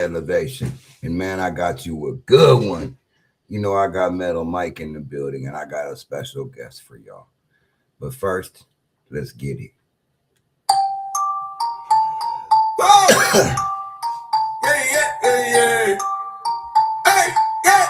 elevation. And man, I got you a good one. You know, I got Metal Mike in the building and I got a special guest for y'all. But first, let's get it. Oh! Yeah, yeah, yeah, yeah. Hey, yeah.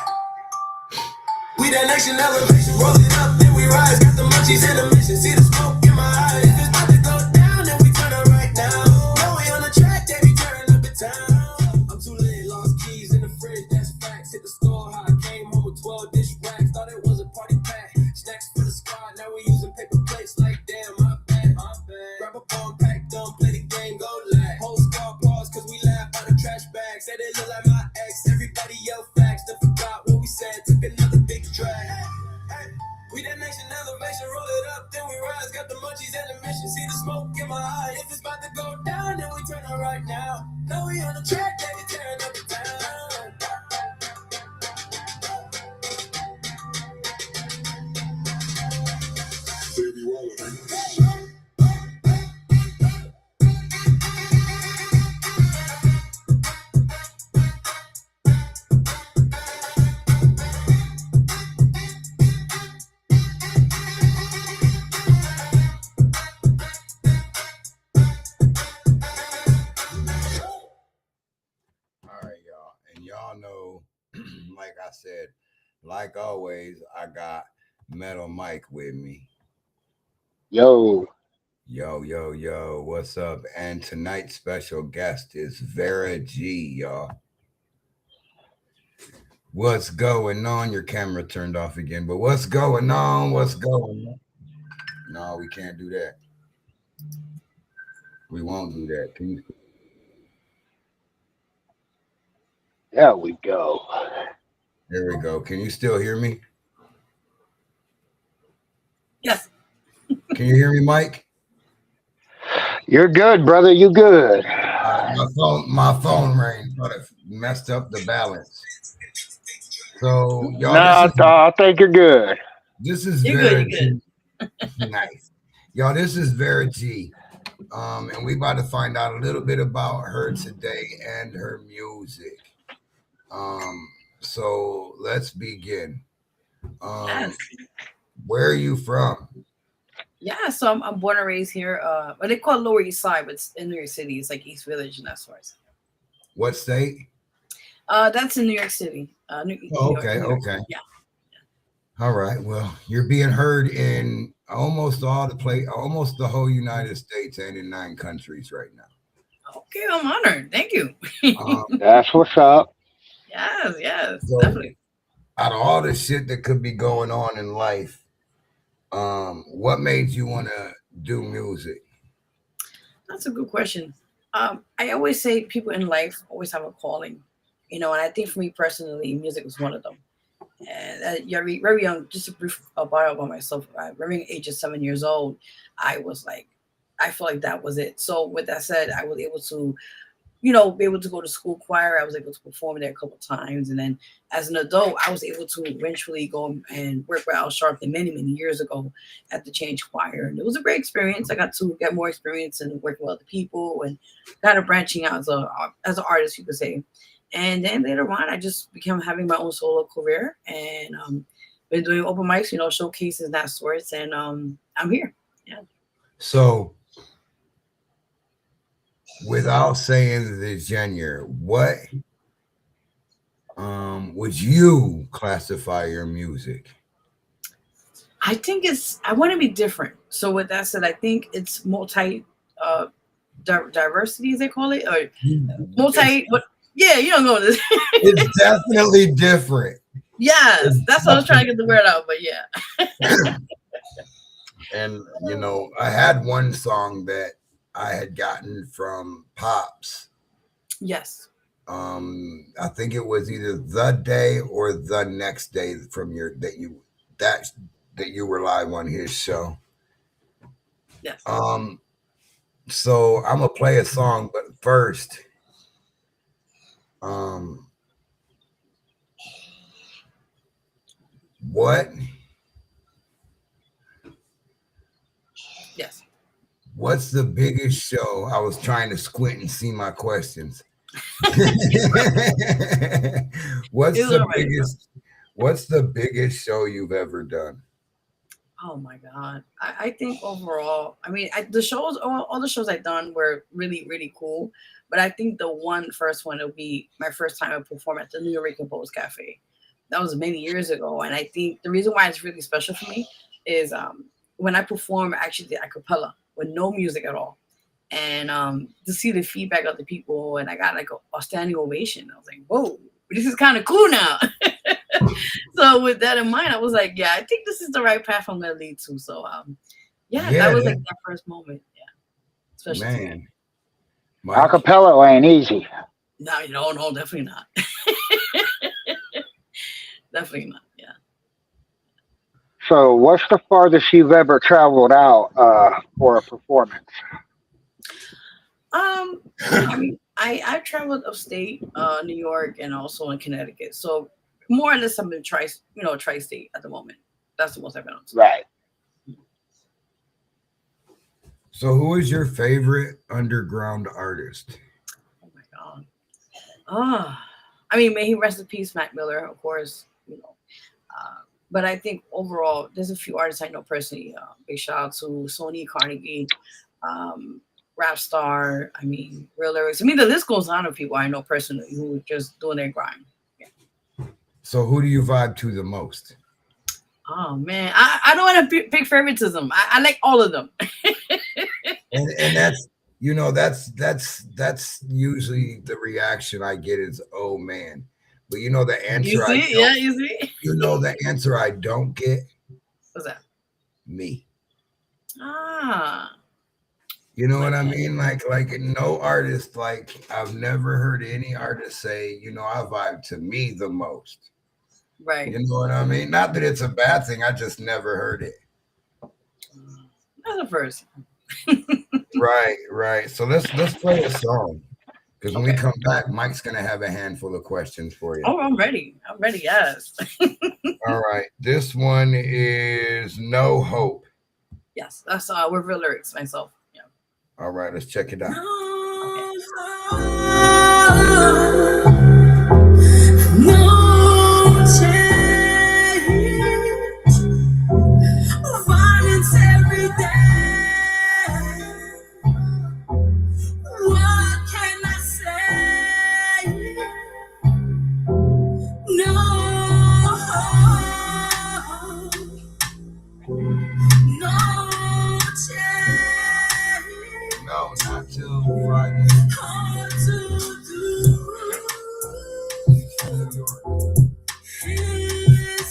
We that nation elevation, roll it up, then we rise. Got the munchies in the mission, see the smoke in my eyes. If it's about to go down, then we turn it right now. Now we on the track, they be tearing up the town. I'm too lit, lost keys in the fridge, that's facts. Hit the store, how I came home with 12 dish racks. Thought it was a party pack. Snacks for the squad, now we using paper plates like damn, my bad, my bad. Grab a phone, pack dumb, play the game, go lag. Whole squad pause, cause we laugh out of trash bags. Say they look like my ex, everybody yell facts. They forgot what we said, took another big drag. We that nation elevation, roll it up, then we rise. Got the munchies and the mission, see the smoke in my eye. If it's about to go down, then we turn it right now. Now we on the track, they be tearing up the town. Baby, roll it. Y'all know, like I said, like always, I got Metal Mike with me. Yo. Yo, yo, yo, what's up? And tonight's special guest is Vera G, y'all. What's going on? Your camera turned off again, but what's going on? What's going on? No, we can't do that. We won't do that. Can you? There we go. There we go. Can you still hear me? Yes. Can you hear me, Mike? You're good, brother. You good. My phone rang, but it messed up the balance. So, y'all, I think you're good. This is Vera G. Nice. Y'all, this is Vera G. And we about to find out a little bit about her today and her music. So let's begin. Yes. Where are you from? Yeah, so I'm born and raised here. But they call it Lower East Side, but it's in New York City. It's like East Village and that sort. What state? That's in New York City. New okay, York. okay. Yeah. All right. Well, you're being heard in almost almost the whole United States and in 9 countries right now. Okay, I'm honored. Thank you. That's what's up. Yes, So, definitely. Out of all the shit that could be going on in life, what made you want to do music? That's a good question. I always say people in life always have a calling, and I think for me personally, music was one of them. And very, very young, just a brief bio about myself. Very young age of 7 years old, I was like, I feel like that was it. So with that said, I was able to be able to go to school choir. I was able to perform there a couple of times. And then as an adult, I was able to eventually go and work with Al Sharpton many, many years ago at the Change Choir. And it was a great experience. I got to get more experience and work with other people and kind of branching out as an artist, you could say. And then later on, I just became having my own solo career and been doing open mics, showcases and that sorts. And I'm here. Yeah. So, without saying the genre, what would you classify your music? I think I want to be different. So with that said, I think it's multi diversity, as they call it, or multi. Yeah, you don't know this. It's definitely different. Yes, that's what I was trying to get the word out, but yeah. And I had one song that I had gotten from Pops. Yes. I think it was either the day or the next day from that you were live on his show. Yes. So I'm gonna play a song, but first, what? Yes. What's the biggest show? I was trying to squint and see my questions. What's It's the already done. biggest show you've ever done? Oh my god! I think overall, I mean, the shows, all the shows I've done were really really cool. But I think the first one will be my first time I performed at the New York Compose Cafe. That was many years ago, and I think the reason why it's really special for me is when I perform, I actually did a cappella with no music at all, and to see the feedback of the people, and I got like a standing ovation. I was like, whoa, this is kind of cool now. So with that in mind, I was like, yeah, I think this is the right path I'm gonna lead to. So yeah, that Yeah, was like that first moment. Yeah, special to me. man. Mike? Acapella ain't easy. No, no, definitely not. Definitely not. Yeah. So, what's the farthest you've ever traveled out for a performance? I mean, I've traveled upstate, New York, and also in Connecticut. So more or less, I'm in tri-state at the moment. That's the most I've been on. Right. So, who is your favorite underground artist? Oh my god. I mean, may he rest in peace, Mac Miller, of course. But I think overall, there's a few artists I know personally. Big shout out to Sony Carnegie, Rap Star. I mean, Real Lyrics. I mean, the list goes on of people I know personally who are just doing their grind. Yeah. So, who do you vibe to the most? Oh man, I don't want to pick favoritism. I like all of them. And that's usually the reaction I get is, oh man. But the answer You see? Yeah, you see? the answer I don't get? What's that? Me. Ah. You know what I mean? Like no artist, like I've never heard any artist say, I vibe to me the most. Right. You know what I mean? Not that it's a bad thing. I just never heard it. That's the first. Right. So let's play a song. Because when we come back, Mike's gonna have a handful of questions for you. Oh, I'm ready. Yes. All right. This one is No Hope. Yes, that's with Real Lyrics myself. Yeah. All right, let's check it out. No change, violence every day. What can I say? No, no change. No, not till Friday. Hard to do. His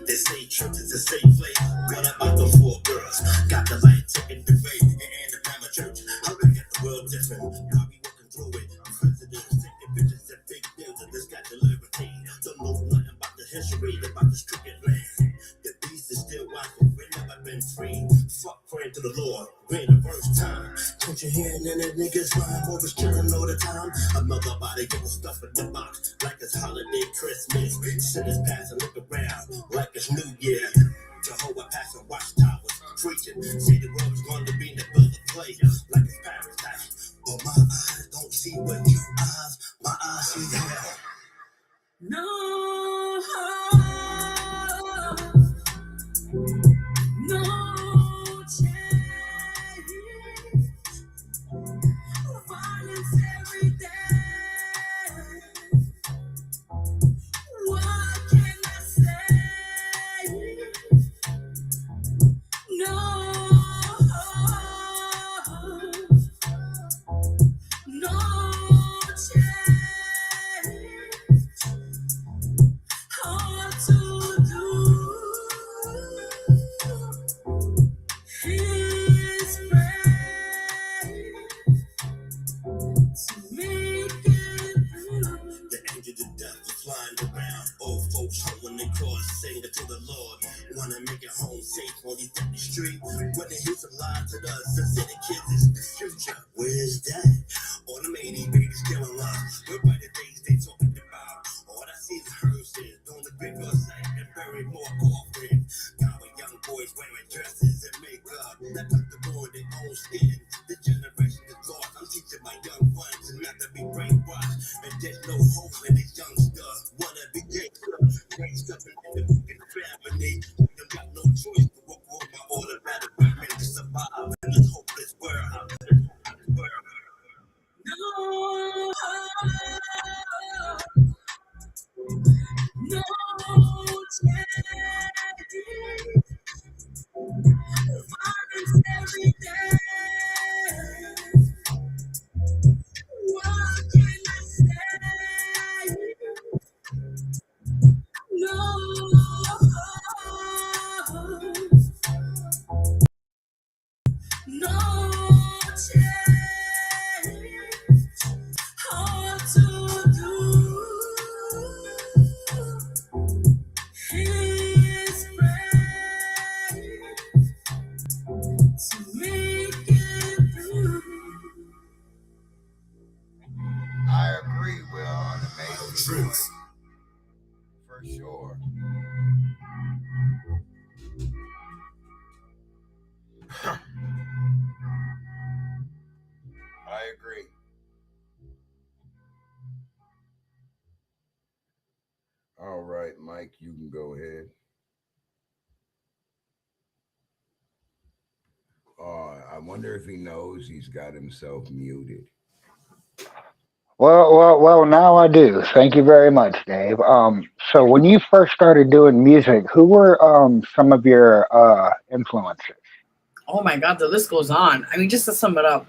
they say church is a safe place. What about the four girls? Got the light taking the faith and the grammar church. I look at the world different. Now we walking through it. Presidents taking pictures at big buildings. This got the liberty. Don't know nothing about the history about this crooked land. The beast is still watching. We never been free. Fuck praying to the Lord. We're in the first time. Put your hand in that nigga's line. Always killing all the time. Another body getting stuff in the box. Like it's holiday Christmas. Sinners pass and look around. Like it's New Year. Jehovah passing watchtowers. Preaching. Say the world is going to be in the better place. Like it's paradise. But my eyes don't see what your eyes. My eyes see hell. No. No change. Violence every day. What can I say? No. generation is lost. I'm teaching my young ones not to be brainwashed. And there's no hope in these youngsters. Wanna be gangster. Raised up in the fucking family. You got no choice to walk on my automatic weapon to survive in this hopeless world. No, no change. Violence every day. What can I say? No, no change. Hard to do. His praise to make it through. I agree, Will, on the main point. For sure. I agree. All right, Mike, you can go ahead. I wonder if he knows he's got himself muted. Well. Now I do. Thank you very much, Dave. So when you first started doing music, who were some of your influences? Oh my God, the list goes on. I mean, just to sum it up,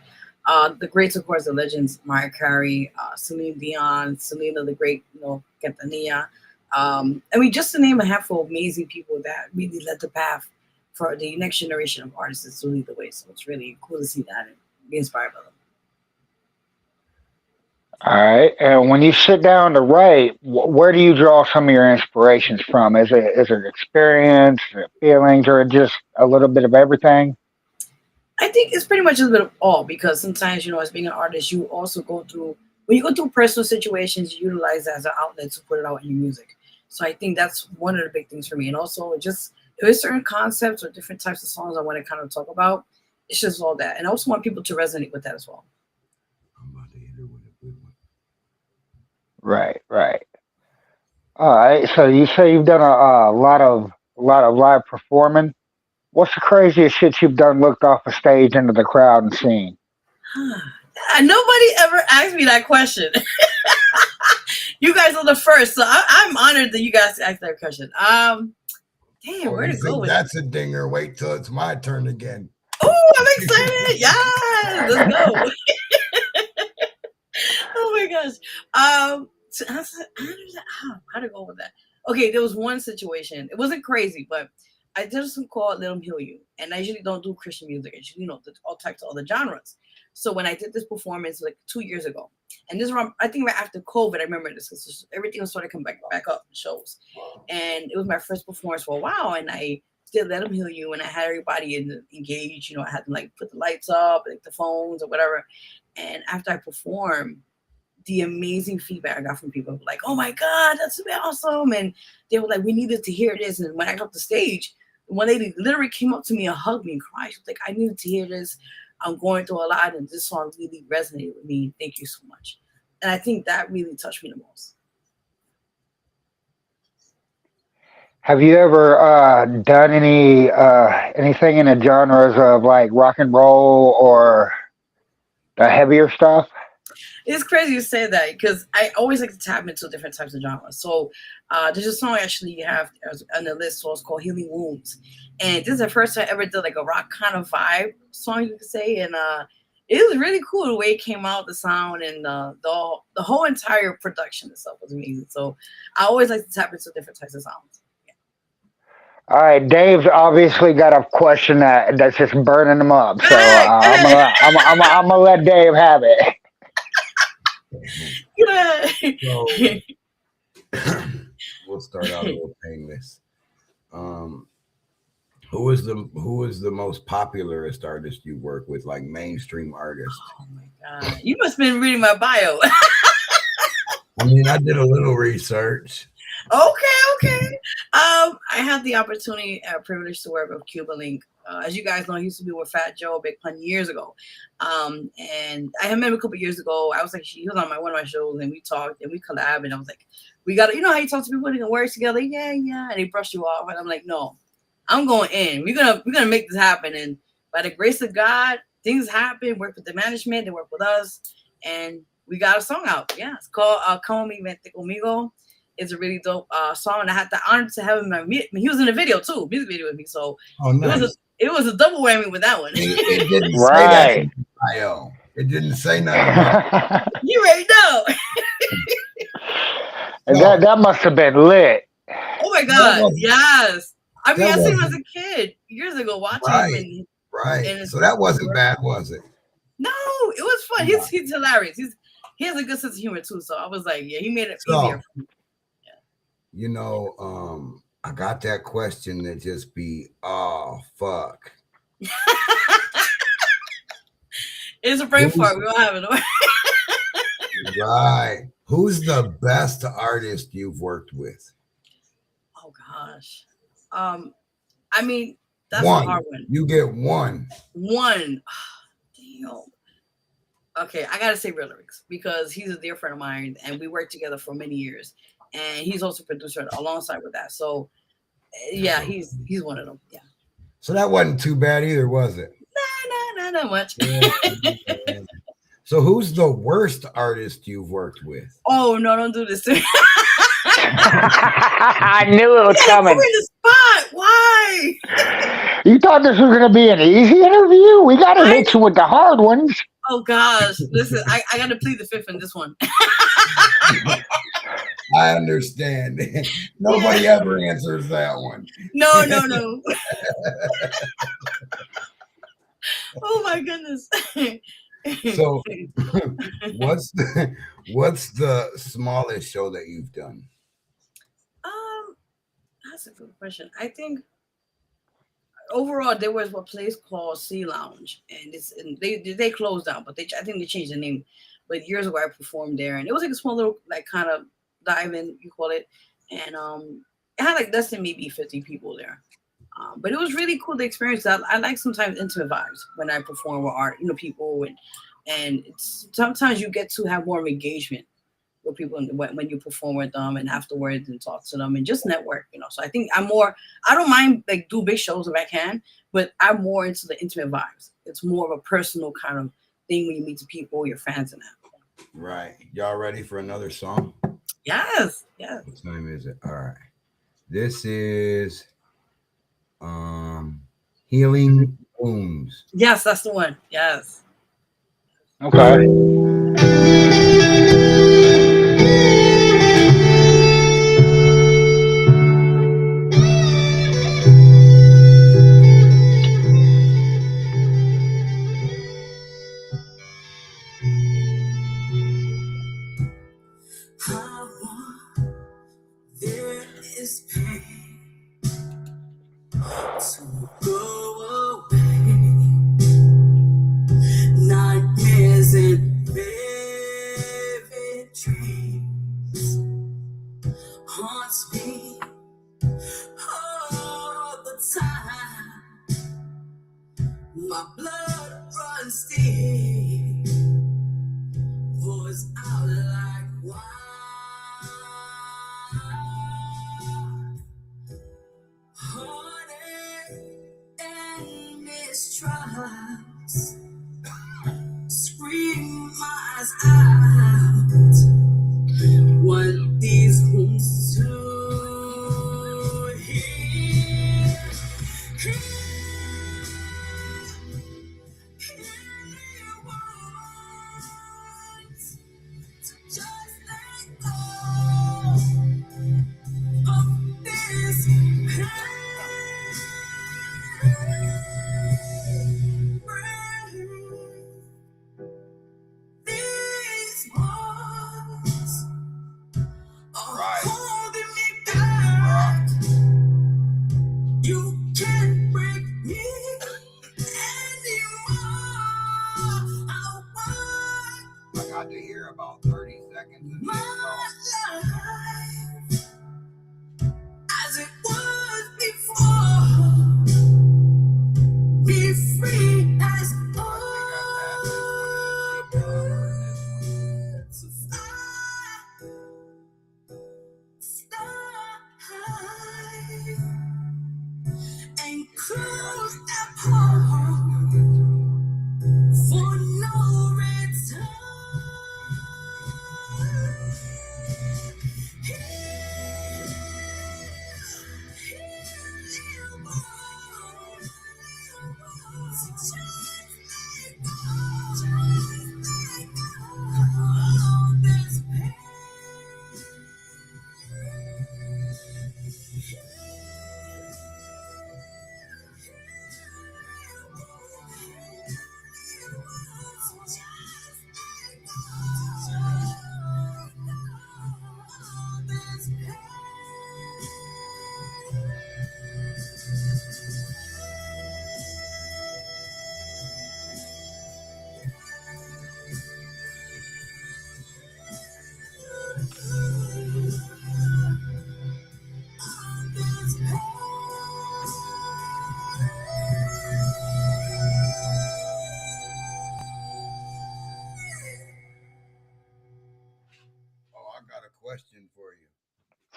the greats, of course, the legends, Mariah Carey, Celine Dion, Selena the Great, Quintanilla. I mean, just to name a handful of amazing people that really led the path for the next generation of artists to lead the way. So it's really cool to see that and be inspired by them. All right. And when you sit down to write, where do you draw some of your inspirations from? Is it experience, feelings, or just a little bit of everything? I think it's pretty much a bit of all because sometimes, as being an artist, you also go through, when you go through personal situations, you utilize that as an outlet to put it out in your music. So I think that's one of the big things for me. And also just, if there's certain concepts or different types of songs I want to kind of talk about, it's just all that. And I also want people to resonate with that as well. I'm about to hit her with a good one. Right. All right. So you say you've done a lot of live performing. What's the craziest shit you've done? Looked off a stage into the crowd and seen. Nobody ever asked me that question. You guys are the first, so I'm honored that you guys asked that question. Damn, where to go with that's a dinger. Wait till it's my turn again. Oh, I'm excited! Yeah, let's go. Oh my gosh. So how to go with that? Okay, there was one situation. It wasn't crazy, but I did something called Let 'Em Heal You, and I usually don't do Christian music. I usually, all types of other genres. So when I did this performance like 2 years ago, and this was, I think right after COVID, I remember this because everything was sort of coming back up in shows, and it was my first performance for a while, and I did Let 'Em Heal You, and I had everybody engaged. I had to like put the lights up, like the phones or whatever, and after I performed, the amazing feedback I got from people were like, "Oh my God, that's awesome!" And they were like, "We needed to hear this." And when I got off the stage, one lady literally came up to me and hugged me and cried. She was like, "I needed to hear this. I'm going through a lot, and this song really resonated with me. Thank you so much." And I think that really touched me the most. Have you ever done anything in the genres of like rock and roll or the heavier stuff? It's crazy you say that because I always like to tap into different types of genres. So there's a song I actually have on the list, so it's called Healing Wounds. And this is the first time I ever did like a rock kind of vibe song, you could say. And it was really cool the way it came out, the sound, and the whole entire production itself was amazing. So I always like to tap into different types of sounds. All right, Dave's obviously got a question that's just burning him up. So I'm gonna let Dave have it. So we'll start out a little painless. Who is the most popularist artist you work with, like mainstream artist? Oh my God, you must have been reading my bio. I mean, I did a little research. Okay. I had the opportunity, privilege to work with Cuba Link As you guys know, he used to be with Fat Joe, Big Pun years ago. And I met him a couple years ago. I was like, he was on one of my shows, and we talked and we collabed. And I was like, we got to, you know how you talk to people, we can work together. Yeah, yeah. And they brush you off, and I'm like, no, I'm going in. We're gonna make this happen. And by the grace of God, things happen. Work with the management, they work with us, and we got a song out. Yeah, it's called "Como Mi Vente Conmigo." It's a really dope song, and I had the honor to have him. He was in the video too, music video with me. So nice. It was a double whammy with that one. It didn't say that in the bio. It didn't say nothing about it. You already know. And that must have been lit. Oh my God! Yes. I mean, I seen him as a kid years ago watching him. And so that wasn't bad, was it? No, it was fun. He's hilarious. He has a good sense of humor too. So I was like, yeah, he made it easier for me. You know, I got that question that just be, oh, fuck. It's a brain fart. We don't have it. Right. Who's the best artist you've worked with? Oh, gosh. I mean, that's one. a hard one. You get one. One. Oh, damn. Okay, I got to say Real Lyrics because he's a dear friend of mine, and we worked together for many years. And he's also a producer alongside with that. So, yeah, he's one of them. Yeah. So that wasn't too bad either, was it? Nah, not much. So who's the worst artist you've worked with? Oh, no, don't do this to me. I knew it was coming. Put in the spot. Why? You thought this was going to be an easy interview? We got to hit you with the hard ones. Oh, gosh. Listen, I got to plead the fifth in this one. I understand. Nobody ever answers that one. No. Oh my goodness. So what's the smallest show that you've done? That's a good question. I think overall there was a place called Sea Lounge, and they closed down, but I think they changed the name. But years ago I performed there, and it was like a small little like kind of dive-in, you call it, and it had like less than maybe 50 people there. But it was really cool to experience that. I like sometimes intimate vibes when I perform with art, people, and it's sometimes you get to have more of engagement with people when you perform with them and afterwards and talk to them and just network, So I think I don't mind like do big shows if I can, but I'm more into the intimate vibes. It's more of a personal kind of thing when you meet the people, your fans and that. Right. Y'all ready for another song? Yes. What time is it? All right. This is Healing Wounds. Yes, that's the one. Yes. Okay. There is pain to go away. Nightmares and vivid dreams haunts me all the time. My blood runs deep, pours out like wine. Heartache and mistrust scream my eyes out. Want these wounds to heal. Heal once to just let go of this pain. These walls are holding me back. You can't break me anymore. I got to hear about 30 seconds of My life as it was before.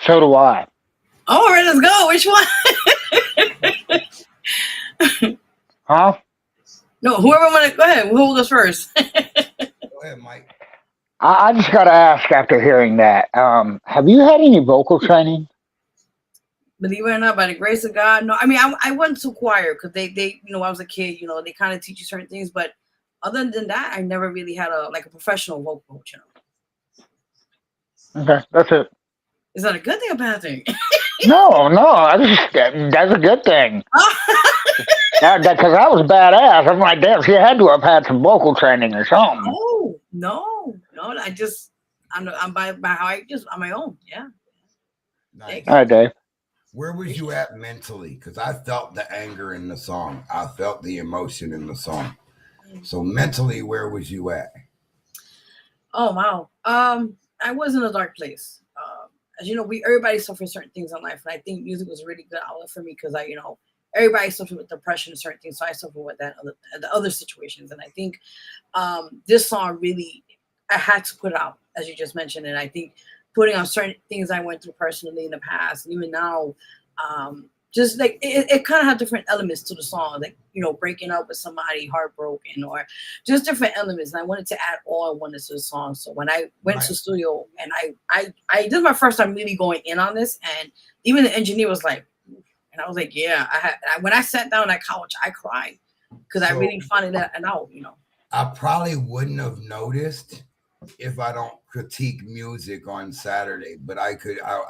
So do I. All right, let's go. Which one? Huh? No, whoever want to go ahead. Who goes first? Go ahead, Mike. I just got to ask after hearing that. Have you had any vocal training? Believe it or not, by the grace of God, no. I mean, I went to choir because they, I was a kid. They kind of teach you certain things, but other than that, I never really had a professional vocal coach. Okay, that's it. Is that a good thing or bad thing? No, that's a good thing. Because I was badass. I'm like, damn, she had to have had some vocal training or something. Oh no! I'm by how I just on my own. Yeah. Nice. All right, Dave. Where was you at mentally? Because I felt the anger in the song. I felt the emotion in the song. So mentally, where was you at? Oh wow. I was in a dark place. As you know, everybody suffers certain things in life, and I think music was a really good outlet for me because everybody suffers with depression and certain things, so I suffer with the other situations, and I think this song really, I had to put it out, as you just mentioned, and I think putting out certain things I went through personally in the past, and even now, just like it kind of had different elements to the song, like breaking up with somebody, heartbroken, or just different elements. And I wanted to add all I wanted to the song. So when I went to the studio, and I this is my first time really going in on this, and even the engineer was like, and I was like, yeah, when I sat down on that couch, I cried because I really found it out. I probably wouldn't have noticed if I don't critique music on Saturday, but I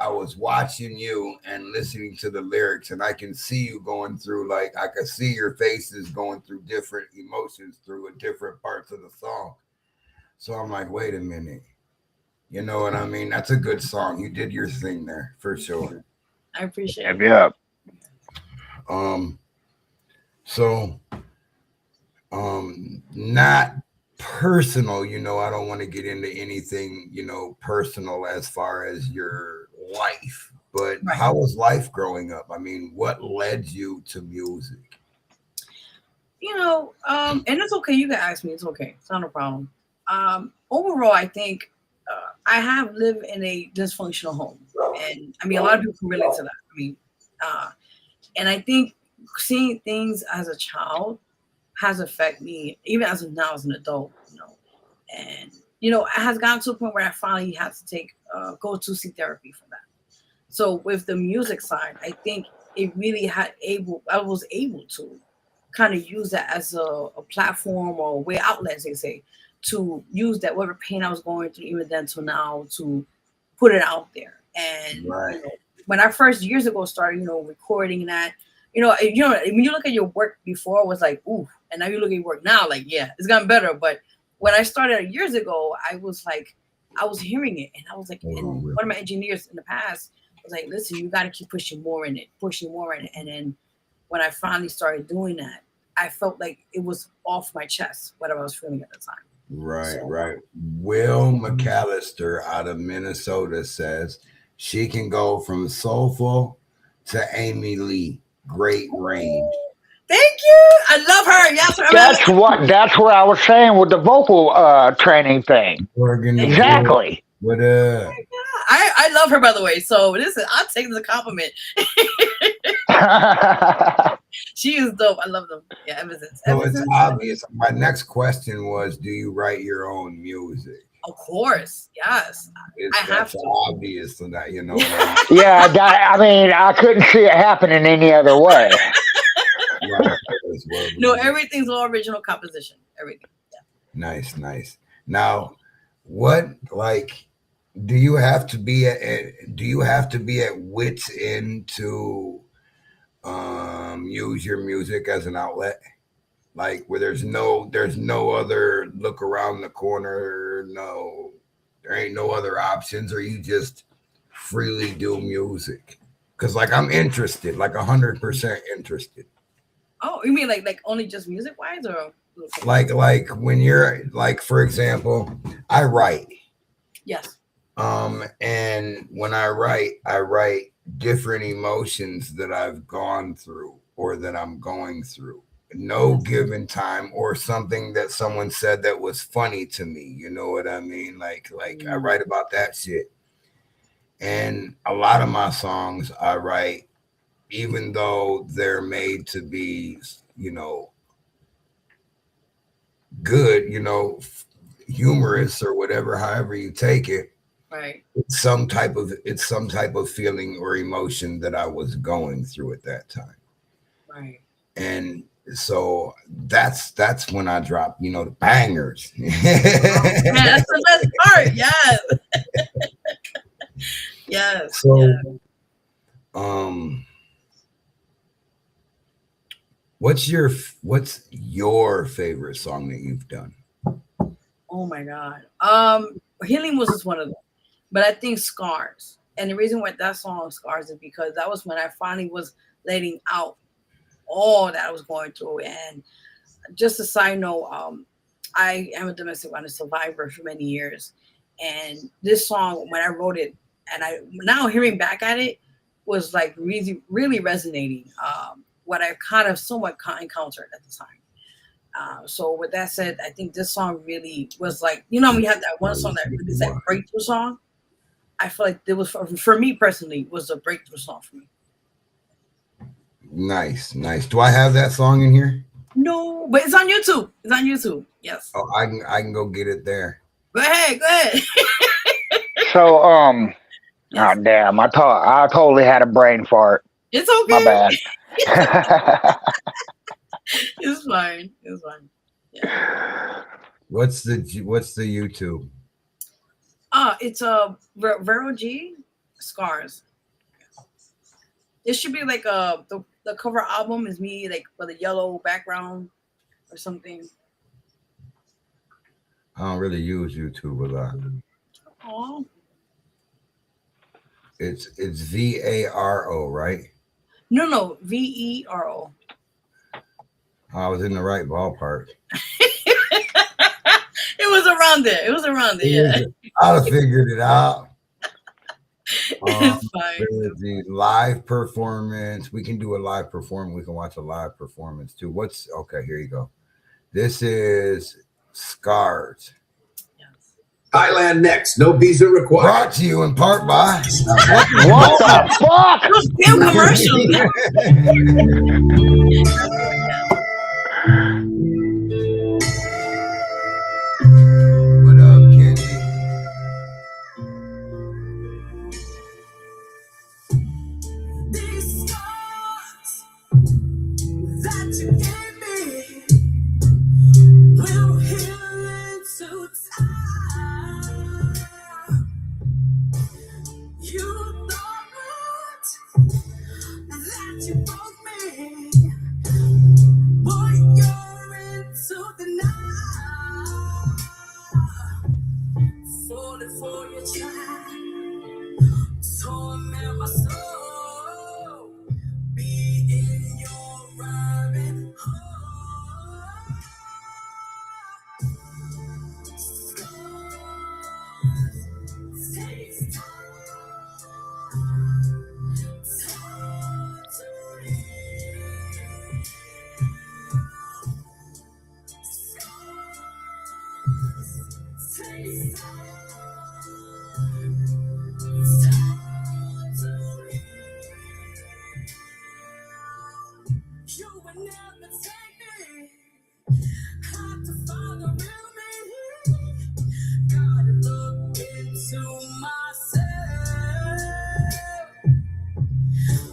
was watching you and listening to the lyrics, and I can see you going through, like, I could see your faces going through different emotions through different parts of the song. So I'm like, wait a minute. You know what I mean? That's a good song. You did your thing there for sure. I appreciate it. Yeah. So not personal, I don't want to get into anything, personal as far as your life, but Right. How was life growing up? I mean, what led you to music? And it's okay. You can ask me. It's okay. It's not a problem. Overall, I think I have lived in a dysfunctional home, and I mean, a lot of people can relate to that. I mean, and I think seeing things as a child has affected me, even as an adult. And it has gotten to a point where I finally had to go to see therapy for that. So with the music side, I think it really I was able to kind of use that as a platform or a way outlet, as they say, to use that whatever pain I was going through, even then till now, to put it out there. And Right. When I first years ago started, recording that, when you look at your work before, it was like, ooh, and now you look at your work now, like, yeah, it's gotten better. But when I started years ago, I was hearing it, and I was like, and one of my engineers in the past was like, listen, you got to keep pushing more in it. And then when I finally started doing that, I felt like it was off my chest, whatever I was feeling at the time. Right. Will McAllister out of Minnesota says she can go from soulful to Amy Lee. Great range. Thank you. I love her. Yes, That's what I was saying with the vocal training thing. Exactly. What I love her, by the way. So I'll take this as a compliment. She is dope. I love them. Yeah, ever since. It's obvious. My next question was, do you write your own music? Of course, yes. I have to. Obvious to that, Yeah, I mean, I couldn't see it happening any other way. Right. No, everything's all original composition. Everything. Yeah. Nice. Now, what do you have to be at wit's end to use your music as an outlet? Like where there's no other look around the corner, there ain't no other options, or you just freely do music? Because I'm interested, 100% interested. Oh, you mean like only just music wise, or like when you're for example, I write. Yes. And when I write different emotions that I've gone through or that I'm going through. No given time, or something that someone said that was funny to me. You know what I mean? Like I write about that shit. And a lot of my songs I write, even though they're made to be, good, humorous or whatever, however you take it, Right. it's some type of feeling or emotion that I was going through at that time. Right. And so that's when I drop, the bangers. Oh, man, that's the best part. Yes. Yes. So, Yes. what's your favorite song that you've done? Oh my God. Healing was just one of them. But I think Scars. And the reason why that song Scars is because that was when I finally was letting out all that I was going through. And just a side note, I am a domestic violence survivor for many years. And this song, when I wrote it, and I now hearing back at it, was like really, really resonating. What I kind of somewhat encountered at the time. So with that said, I think this song really was like, we have that one song that is that breakthrough song. I feel like it was for me personally was a breakthrough song for me. Nice. Do I have that song in here? No, but it's on YouTube. It's on YouTube. Yes. Oh, I can go get it there. Go ahead. Go ahead. So, Yes. oh damn, I totally had a brain fart. It's My okay. bad. It's fine. It's fine. Yeah. What's the YouTube? It's Vero G Scars. It should be like the cover album is me like with a yellow background or something. I don't really use YouTube a lot. Oh. It's VARO, right? No, VERO. I was in the right ballpark. It was around there. It was around there. Yeah. I'd have figured it out. It's fine. The live performance. We can do a live performance. We can watch a live performance too. Okay? Here you go. This is Scars. Yes. Thailand next. No visa required. Brought to you in part by What the fuck? Those damn commercials. What up, Kenji? These scars that you gave me will heal into time. You thought that you broke me, but you're into the night. Falling for your child, torment my soul, be in your rabbit hole. Scars takes time to heal. Scars takes time to heal. You would never take me. Had to find the real me. Gotta look into myself.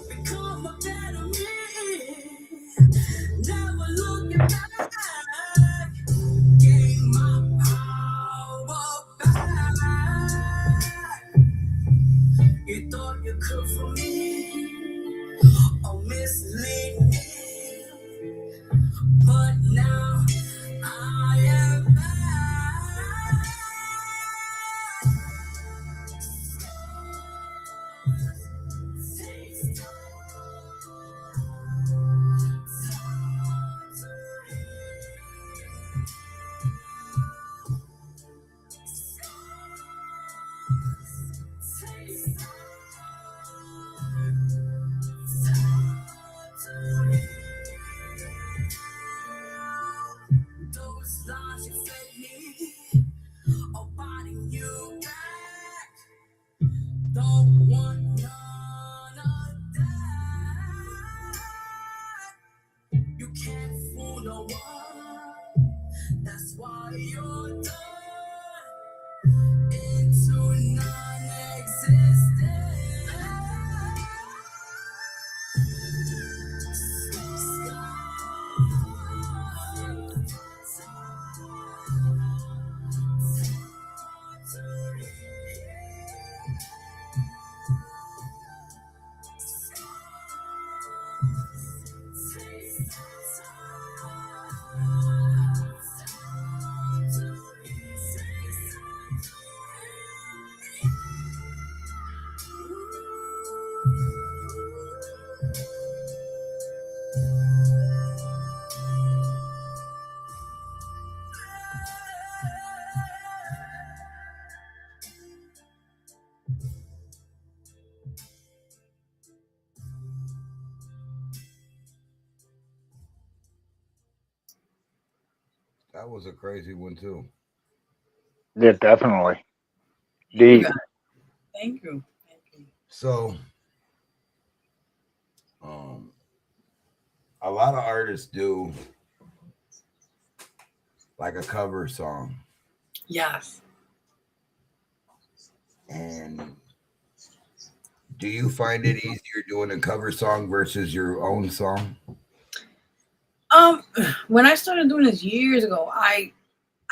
Become a better me. Never looking back. Gain my power back. You thought you could for me. Oh, mislead me. But now I am back. Takes time to heal. Takes time to heal. Those lies you fed me are biting you back. Don't you're done into non-existent. That was a crazy one too. Yeah, definitely. Thank you, Deep. guys. Thank you. Thank you. So, um, a lot of artists do like a cover song, Yes. and do you find it easier doing a cover song versus your own song? Um, when I started doing this years ago, I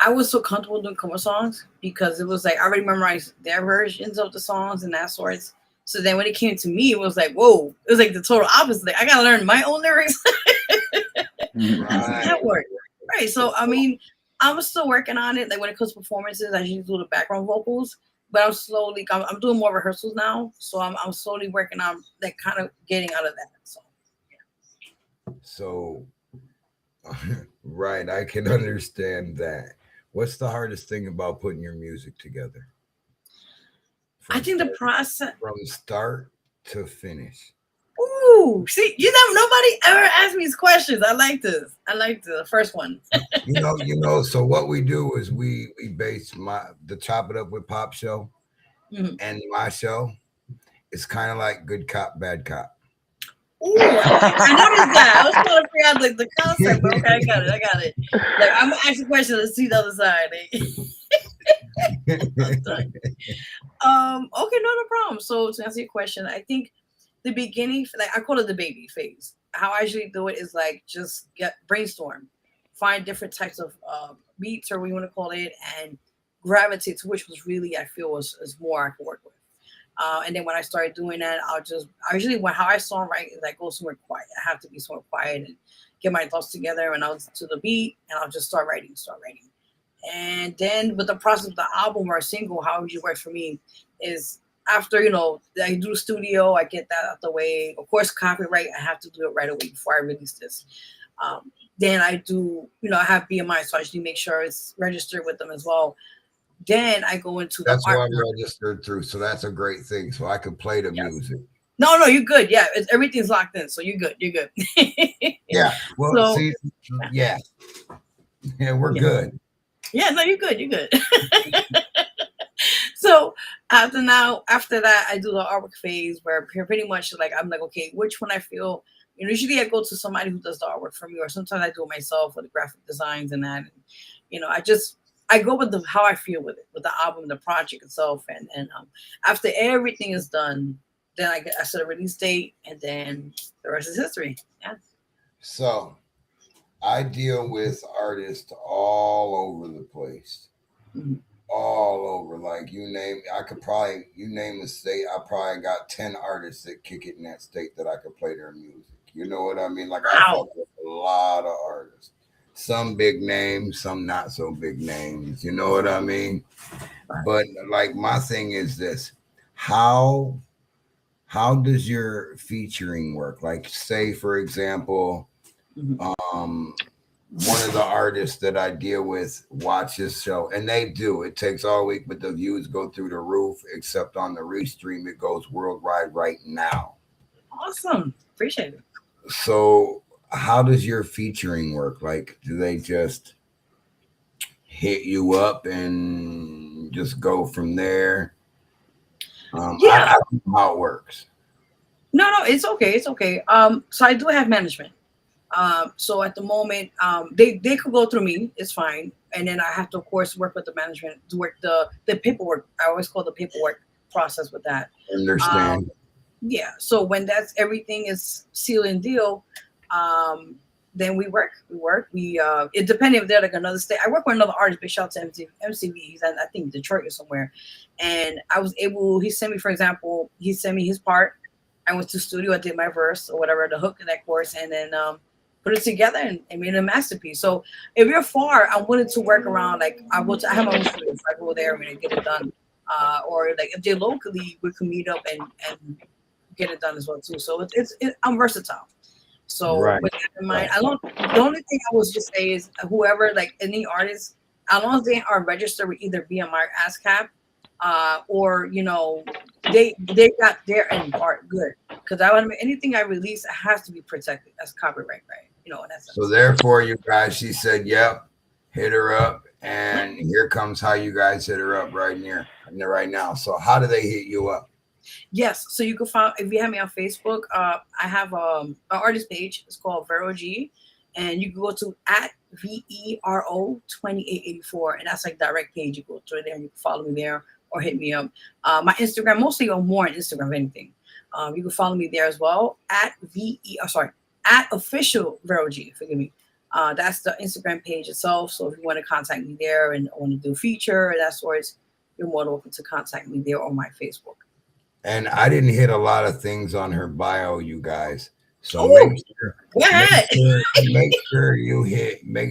was so comfortable doing cover songs because it was like I already memorized their versions of the songs and that sorts. So then when it came to me, it was like, whoa, it was like the total opposite. Like, I gotta learn my own lyrics. How does Right. that work? Right. So I mean, I'm still working on it. Like when it comes to performances, I usually do the background vocals, but I'm doing more rehearsals now. So I'm slowly working on like kind of getting out of that. So So, right, I can understand that. What's the hardest thing about putting your music together I from think the start process. to finish? Ooh, see, nobody ever asked me these questions. I like this. I like the first one. So what we do is we base the Chop It Up with Pop show Mhm. and my show. It's kind of like good cop, bad cop. Ooh, I noticed that. I was trying to figure out like the concept, but okay, I got it. I got it. Like I'm gonna ask a question. Let's see the other side. I'm done. Okay, no problem. So to answer your question, I think the beginning, like I call it the baby phase. How I usually do it is like just get brainstorm, find different types of beats or what you want to call it, and gravitate to which was really I feel is more I can work with. And then when I started doing that, I usually how I songwrite is I go somewhere quiet. I have to be somewhere quiet and get my thoughts together, and I'll to the beat, and I'll just start writing. And then with the process of the album or a single, how it usually works for me is after, I do studio, I get that out the way. Of course, copyright, I have to do it right away before I release this. Then I do, I have BMI, so I usually make sure it's registered with them as well. Then I go into the That's art. why I'm registered through. So that's a great thing. So I could play the Yes. music. No, you're good. Yeah, everything's locked in, so you're good. You're good. Yeah. Well, So, see, yeah. Yeah, we're yeah. good. Yeah, no, you're good. You're good. So after that, I do the artwork phase where pretty much like I'm like, okay, which one I feel. Usually I go to somebody who does the artwork for me, or sometimes I do it myself with the graphic designs and that. And, I go with how I feel with it, with the album, the project itself, and after everything is done, then I set a release date, and then the rest is history. Yeah. So I deal with artists all over the place. Mhm. All over. Like you name a state, I probably got 10 artists that kick it in that state that I could play their music. You know what I mean? Like I Wow. fuck with a lot of artists. Some big names, some not so big names. You know what I mean? But like my thing is this. How does your featuring work? Like say for example, Mhm. one of the artists that I deal with watches show, and they do. It takes all week, but the views go through the roof. Except on the Restream, it goes worldwide right now. Awesome. Appreciate it. So, how does your featuring work? Like, do they just hit you up and just go from there? Yeah. I don't know how it works. No, it's okay. It's okay. So I do have management. So at the moment, they could go through me. It's fine. and then I have to, of course, work with the management to work the paperwork. I always call the paperwork process with that. Um, Understand. yeah. So when that's everything is seal and deal, um, then we work. It depending if they're like another state. I work with another artist, big shout out to MCV. He's in, I think, Detroit or somewhere. And I was able. He sent me, for example, he sent me his part. I went to the studio. I did my verse or whatever, the hook in that course, and then put it together and made a masterpiece. So if you're far, I'm willing to work around. Like I have my own studio, so I go there and get it done. Or like if they're locally, we can meet up and get it done as well too. So I'm versatile. So Right. with that in mind, I don't. The only thing I was just say is whoever like any artist, as long as they are registered with either BMI or ASCAP, or they got their end part good. Because I want to make anything I release, it has to be protected. That's copyright, right? In that So sense. therefore, you guys, she said, "Yep, hit her up," and here comes how you guys hit her up right now. So how do they hit you up? Yes, so you can find if you have me on Facebook. I have an artist page. It's called Vero G, and you can go to at VERO2884, and that's like direct page. You go to there and you can follow me there or hit me up. My Instagram, mostly on more on Instagram, if anything. You can follow me there as well at at official Vero G. Forgive me. That's the Instagram page itself. So if you want to contact me there and want to do a feature or that sort, you're more than welcome to contact me there on my Facebook. And I didn't hit a lot of things on her bio, you guys. So Oh, go make ahead. sure, make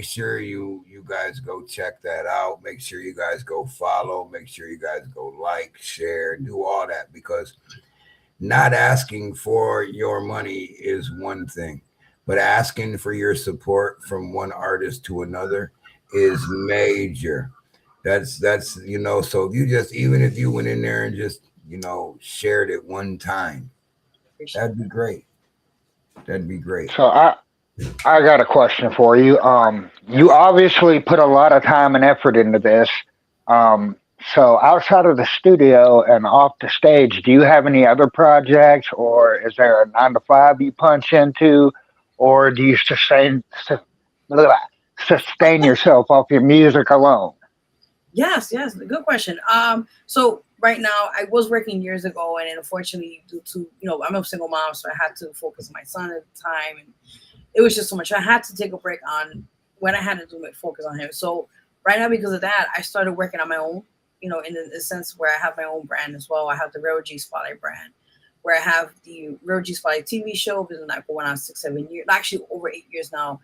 sure you guys go check that out. Make sure you guys go follow. Make sure you guys go like, share, do all that because not asking for your money is one thing, but asking for your support from one artist to another is major. That's so if you just even if you went in there and just shared it one time, Appreciate that'd be great. That'd be great. So I got a question for you. You obviously put a lot of time and effort into this. Um, so outside of the studio and off the stage, do you have any other projects, or is there a 9 to 5 you punch into, or do you blah, sustain yourself off your music alone? Yes, good question. So right now I was working years ago, and then unfortunately, due to I'm a single mom, so I had to focus on my son at the time, and it was just so much. I had to take a break on when I had to do my focus on him. So right now, because of that, I started working on my own. In the sense where I have my own brand as well. I have the Real G Spotlight brand, where I have the Real G Spotlight TV show. Been like going on 6, 7 years, actually over 8 years now.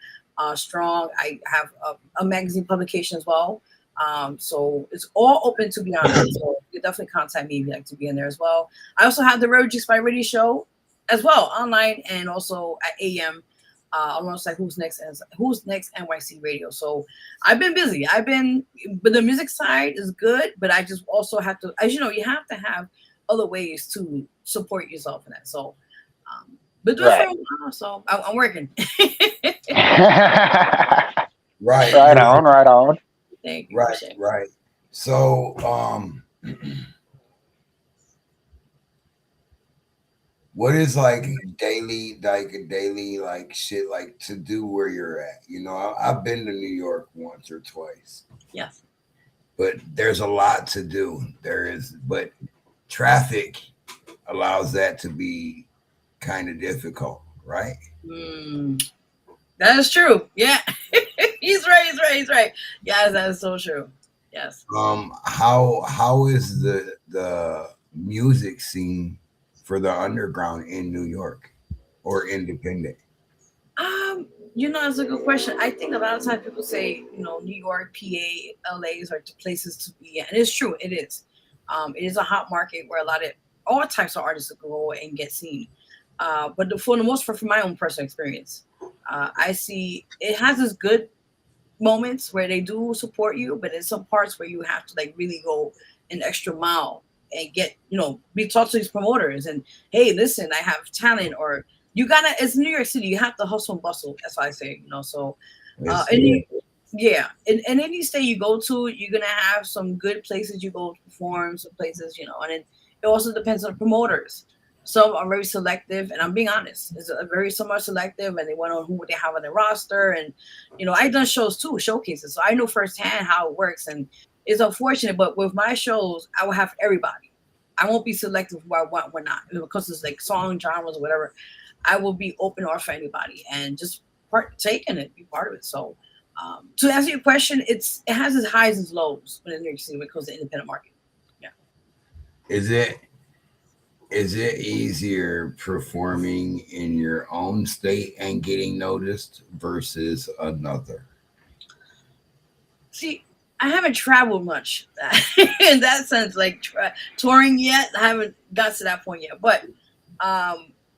Strong. I have a magazine publication as well. So it's all open to be honest. So you definitely contact me if you'd like to be in there as well. I also have the Real G Spotlight radio show as well online and also at AM. Almost like Who's Next NYC Radio. So I've been busy. But the music side is good, but I just also have to, as you know, you have to have other ways to support yourself in that. So, but do it for Right. a while. So I'm working. Right. Right on, right on. Thank you. Right. Appreciate it. Right. So what is like a daily like shit like to do where you're at? I've been to New York once or twice, Yes. but there's a lot to do. But traffic allows that to be kind of difficult, right? That is true. Yeah. He's right. Yes, that is so true. Yes. How is the music scene for the underground in New York or independent? That's a good question. I think a lot of times people say, New York, PA, LA's are the places to be at. And it's true, it is. It is a hot market where all types of artists go and get seen. But for the most part, from my own personal experience, I see it has its good moments where they do support you, but in some parts where you have to like really go an extra mile and get, we talk to these promoters and hey, listen, I have talent, or it's New York City, you have to hustle and bustle. That's why I say, so in any state you go to, you're gonna have some good places you go to perform, some places, and it also depends on the promoters. Some are very selective, and I'm being honest. It's a very some are selective, and they want on who they have on their roster. And I've done shows too, showcases, so I know firsthand how it works. And it's unfortunate, but with my shows, I will have everybody. I won't be selective who I want, when not, because it's like song genres or whatever. I will be open or for anybody, and just partake in it, be part of it. So, to answer your question, it has its highs and lows when it comes to the independent market. Yeah. Is it is it easier performing in your own state and getting noticed versus another? See, I haven't traveled much in that sense, like touring yet. I haven't got to that point yet. But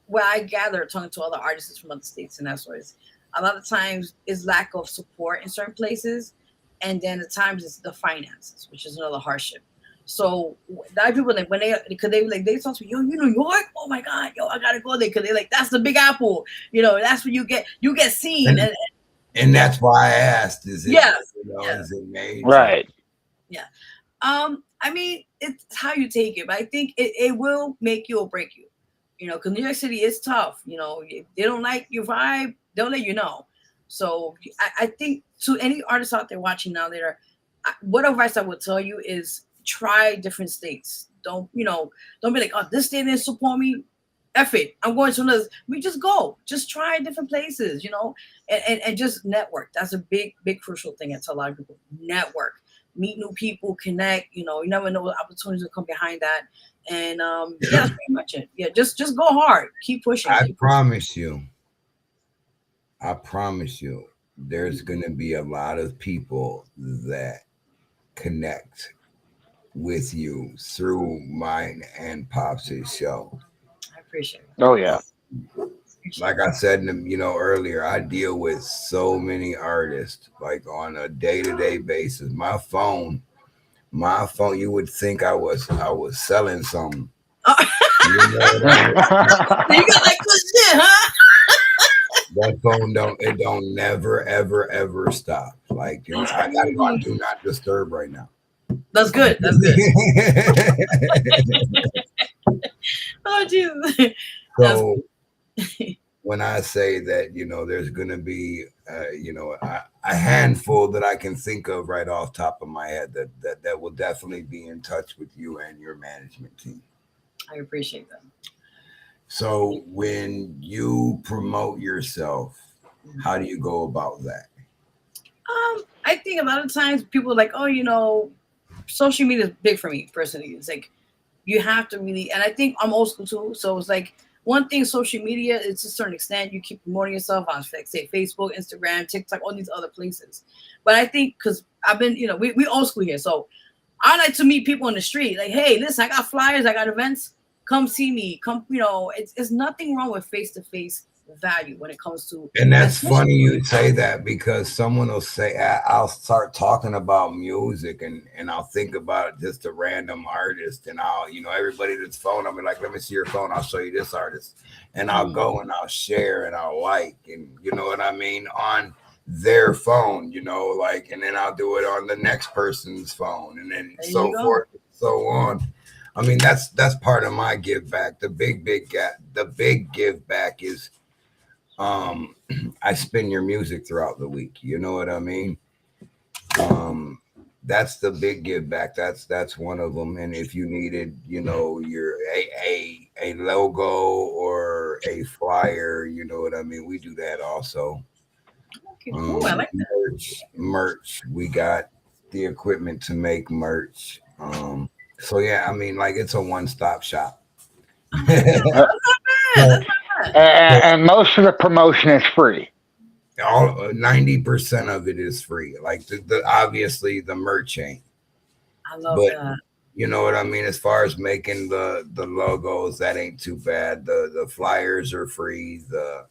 where I gather, talking to other artists from other states and that sort of, a lot of times is lack of support in certain places, and then at times it's the finances, which is another hardship. So a lot of people, like when because they talk to me, yo, you New York? Oh my God, yo, I gotta go there, because they like that's the Big Apple. That's where you get seen, And and and yeah, that's why I asked, is it, yeah, yeah. is it major? Right. Yeah. I mean, it's how you take it, but I think it will make you or break you. Because New York City is tough. If they don't like your vibe, they'll let you know. So I think to any artists out there watching now, what advice I would tell you is try different states. Don't be like, oh, this state didn't support me. F it. I'm going to another. We just go. Just try different places, and just network. That's a big, big crucial thing. I tell a lot of people. Network. Meet new people, connect. You never know what opportunities will come behind that. And yeah, that's pretty much it. Yeah, just go hard. Keep pushing. I Keep pushing. promise you, I promise you, there's going to be a lot of people that connect with you through mine and Pops' show. I appreciate it. Oh yeah. Appreciate Like I said, earlier, I deal with so many artists, like on a day-to-day basis. My phone, you would think I was selling something. it. You know what I mean? You got like good shit, huh? That phone don't never ever ever stop. Like That's I got it on crazy. do not disturb right now. That's good. That's good. Oh Jesus. That's So when I say that, there's going to be, a handful that I can think of right off top of my head that will definitely be in touch with you and your management team. I appreciate that. So when you promote yourself, how do you go about that? I think a lot of times people are like, oh, social media is big for me personally. It's like you have to really, and I think I'm old school too. So it's like one thing, social media is to a certain extent, you keep promoting yourself on, like, say, Facebook, Instagram, TikTok, all these other places. But I think because I've been, we old school here. So I like to meet people on the street. Like, hey, listen, I got flyers, I got events. Come see me. Come, it's nothing wrong with face to face value when it comes to, And that's especially, funny you say that because someone will say, I'll start talking about music and I'll think about just a random artist and everybody that's phone, I'll be like, let me see your phone. I'll show you this artist. And I'll go and I'll share and I'll like, and you know what I mean? On their phone, like, and then I'll do it on the next person's phone and then there you so go. forth and so on. I mean, that's part of my give back. The big give back is, um I spin your music throughout the week. You know what I mean? Um that's the big give back. That's one of them. And if you needed, your a logo or a flyer, you know what I mean, we do that also. Okay, cool. I like that. Merch. We got the equipment to make merch. So yeah, I mean, like, it's a one-stop shop. I like that. Uh, That's not bad. and, That's not bad. and most of the promotion is free. All 90% of it is free. Like the obviously the merch ain't, I love but that. you know what I mean. As far as making the logos, that ain't too bad. The flyers are free. The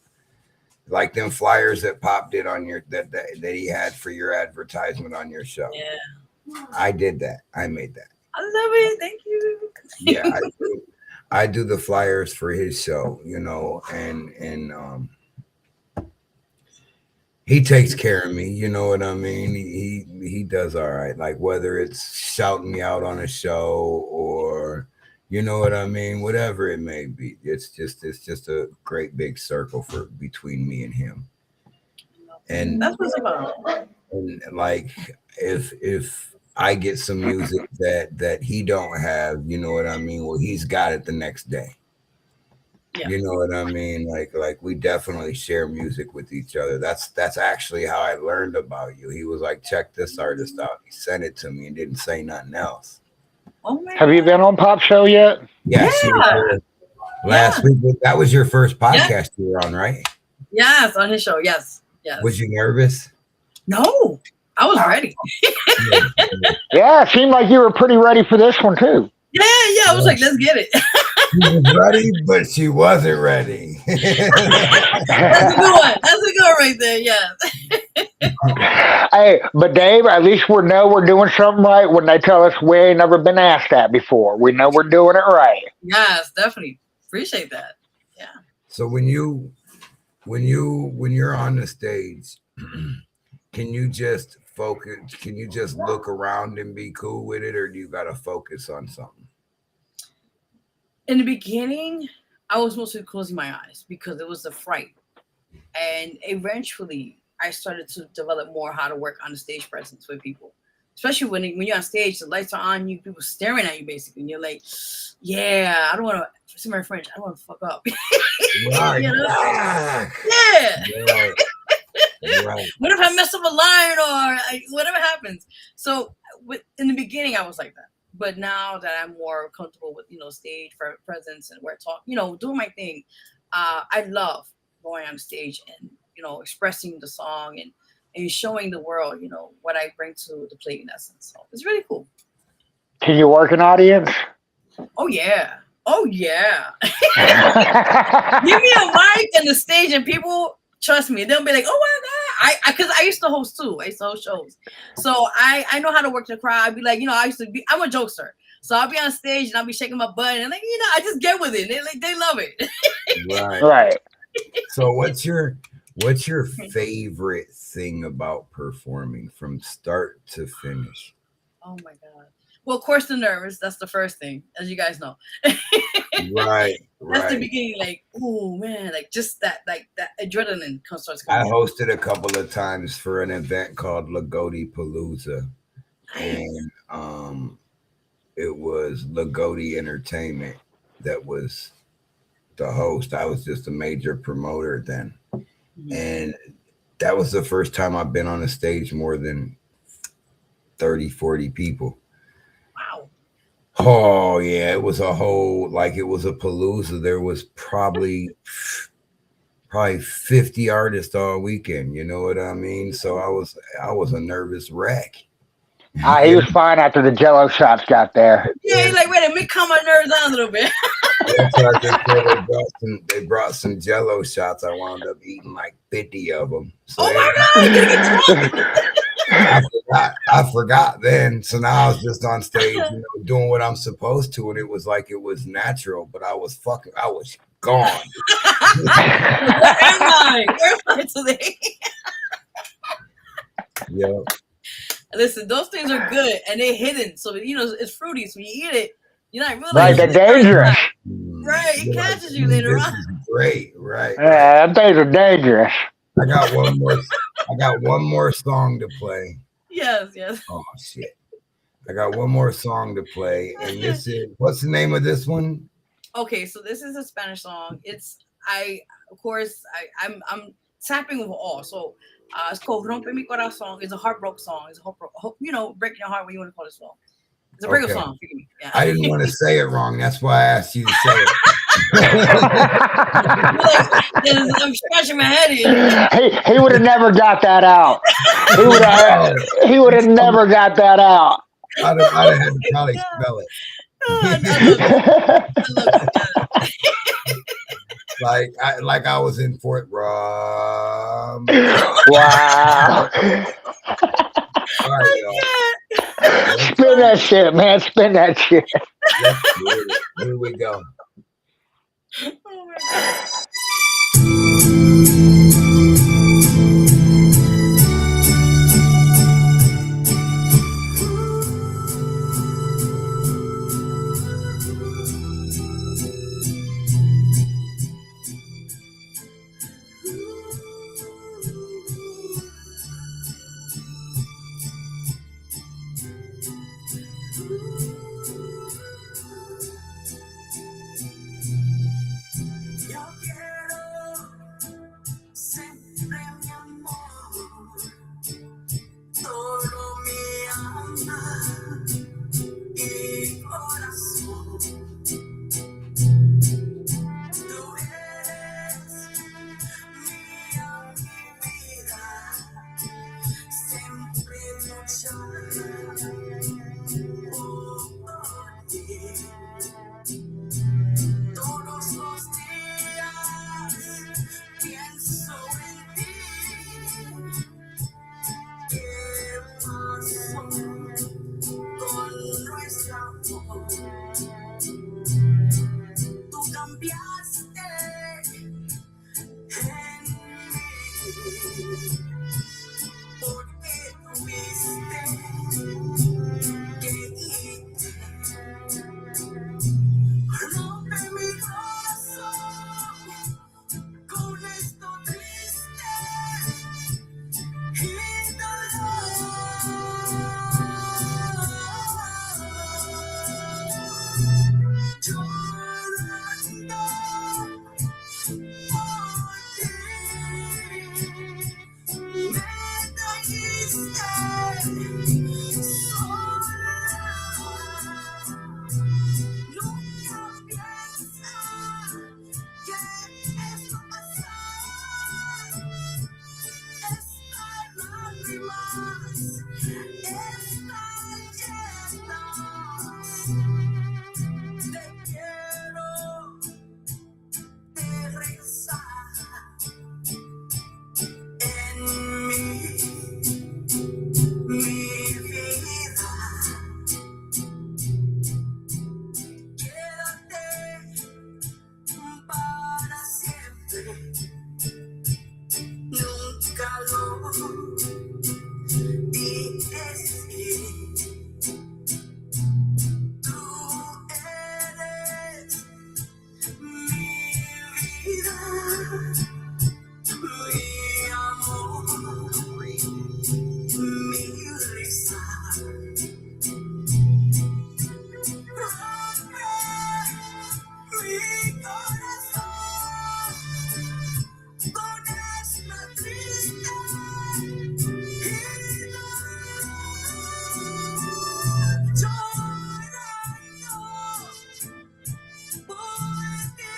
like them flyers that Pop did on your that he had for your advertisement on your show. Yeah. I did that. I made that. I love it. Thank you. Yeah, I do the flyers for his show. And he takes care of me. You know what I mean? He does all right. Like whether it's shouting me out on a show or You know what I mean? Whatever it may be, it's just a great big circle for between me and him. And, That's what's about. and like if I get some music that he don't have, you know what I mean? Well, he's got it the next day. Yeah. You know what I mean? Like we definitely share music with each other. That's actually how I learned about you. He was like, check this artist out. He sent it to me and didn't say nothing else. Oh my Have you God. been on Pop Show yet? Yes, you were last week. That was your first podcast you were on, right? Yes, on his show. Yes. Yes. Was you nervous? No, I was ready. Yeah, it seemed like you were pretty ready for this one too. Yeah. I was like, let's get it. She was ready, but she wasn't ready. That's a good one. That's a good one right there. Yeah. Hey, but Dave, at least we know we're doing something right when they tell us we ain't never been asked that before. We know we're doing it right. Yes, definitely. Appreciate that. Yeah. So when you're on the stage, can you just focus? Can you just look around and be cool with it, or do you got to focus on something? In the beginning, I was mostly closing my eyes because it was a fright. And eventually, I started to develop more how to work on the stage presence with people. Especially when you're on stage, the lights are on you, people staring at you basically. And you're like, yeah, I don't want to, see my French, I don't want to fuck up. Right. You know? Yeah. Right. What if I mess up a line or whatever happens? So in the beginning, I was like that. But now that I'm more comfortable with, stage presence and where talk, doing my thing, I love going on stage and, expressing the song and showing the world, what I bring to the play in essence. So it's really cool. Can you work an audience? Oh, yeah. Oh, yeah. Give me a mic and the stage and people, trust me, they'll be like, oh my God. Because I used to host too. I used to host shows. So I know how to work the crowd. I'd be like, I'm a jokester. So I'll be on stage and I'll be shaking my butt and I just get with it. They love it. Right. So what's your favorite thing about performing from start to finish? Oh my God. Well, of course, the nerves. That's the first thing, as you guys know. Right. That's the beginning. Like, oh man, just that adrenaline starts coming. I hosted a couple of times for an event called Lagodi Palooza, and it was Lagodi Entertainment that was the host. I was just a major promoter then, and that was the first time I've been on a stage more than 30, 40 people. Wow. Oh yeah, it was a palooza. There was probably 50 artists all weekend. You know what I mean? So I was a nervous wreck. He was fine after the Jello shots got there. Yeah, you're like, wait a minute, calm my nerves down a little bit. They brought some Jello shots. I wound up eating like 50 of them. So oh my God! I forgot then. So now I was just on stage, doing what I'm supposed to, and it was like it was natural. But I was gone. Where am I? Where am I today? Yeah. Listen, those things are good and they're hidden, so it's fruity. So when you eat it, you're not really right. They're dangerous. Right, it catches you later on. Great, right? Yeah, them things are dangerous. I got one more song to play. Yes. Oh shit! I got one more song to play, and this is what's the name of this one? Okay, so this is a Spanish song. I'm tapping with all. So it's called Rompe Mi Corazón. It's a heartbroken song. It's breaking your heart. What you want to call this song? It's a breakup song. Yeah. I didn't want to say it wrong. That's why I asked you to say it. I'm scratching my head here. He would have never got that out. He would have never got that out. I'd have had to probably spell it. I love it. like I was in Fort Rum. Wow. All right, y'all. Spin that shit, man. Spin that shit. Here we go. Oh my God. Tú cambiaste en mí, porque tuviste que irte. Rompe mi corazón con esto triste y dolor. Llorando por ti, me trajiste sola. Nunca piensa que esto pasa. Estas lágrimas están llenas. Te quiero de regresar en mi vida. Quédate para siempre, nunca lo dije. Tú eres mi vida, mi amor, mi risa. Rompe mi corazón con esta triste y llorando por ti.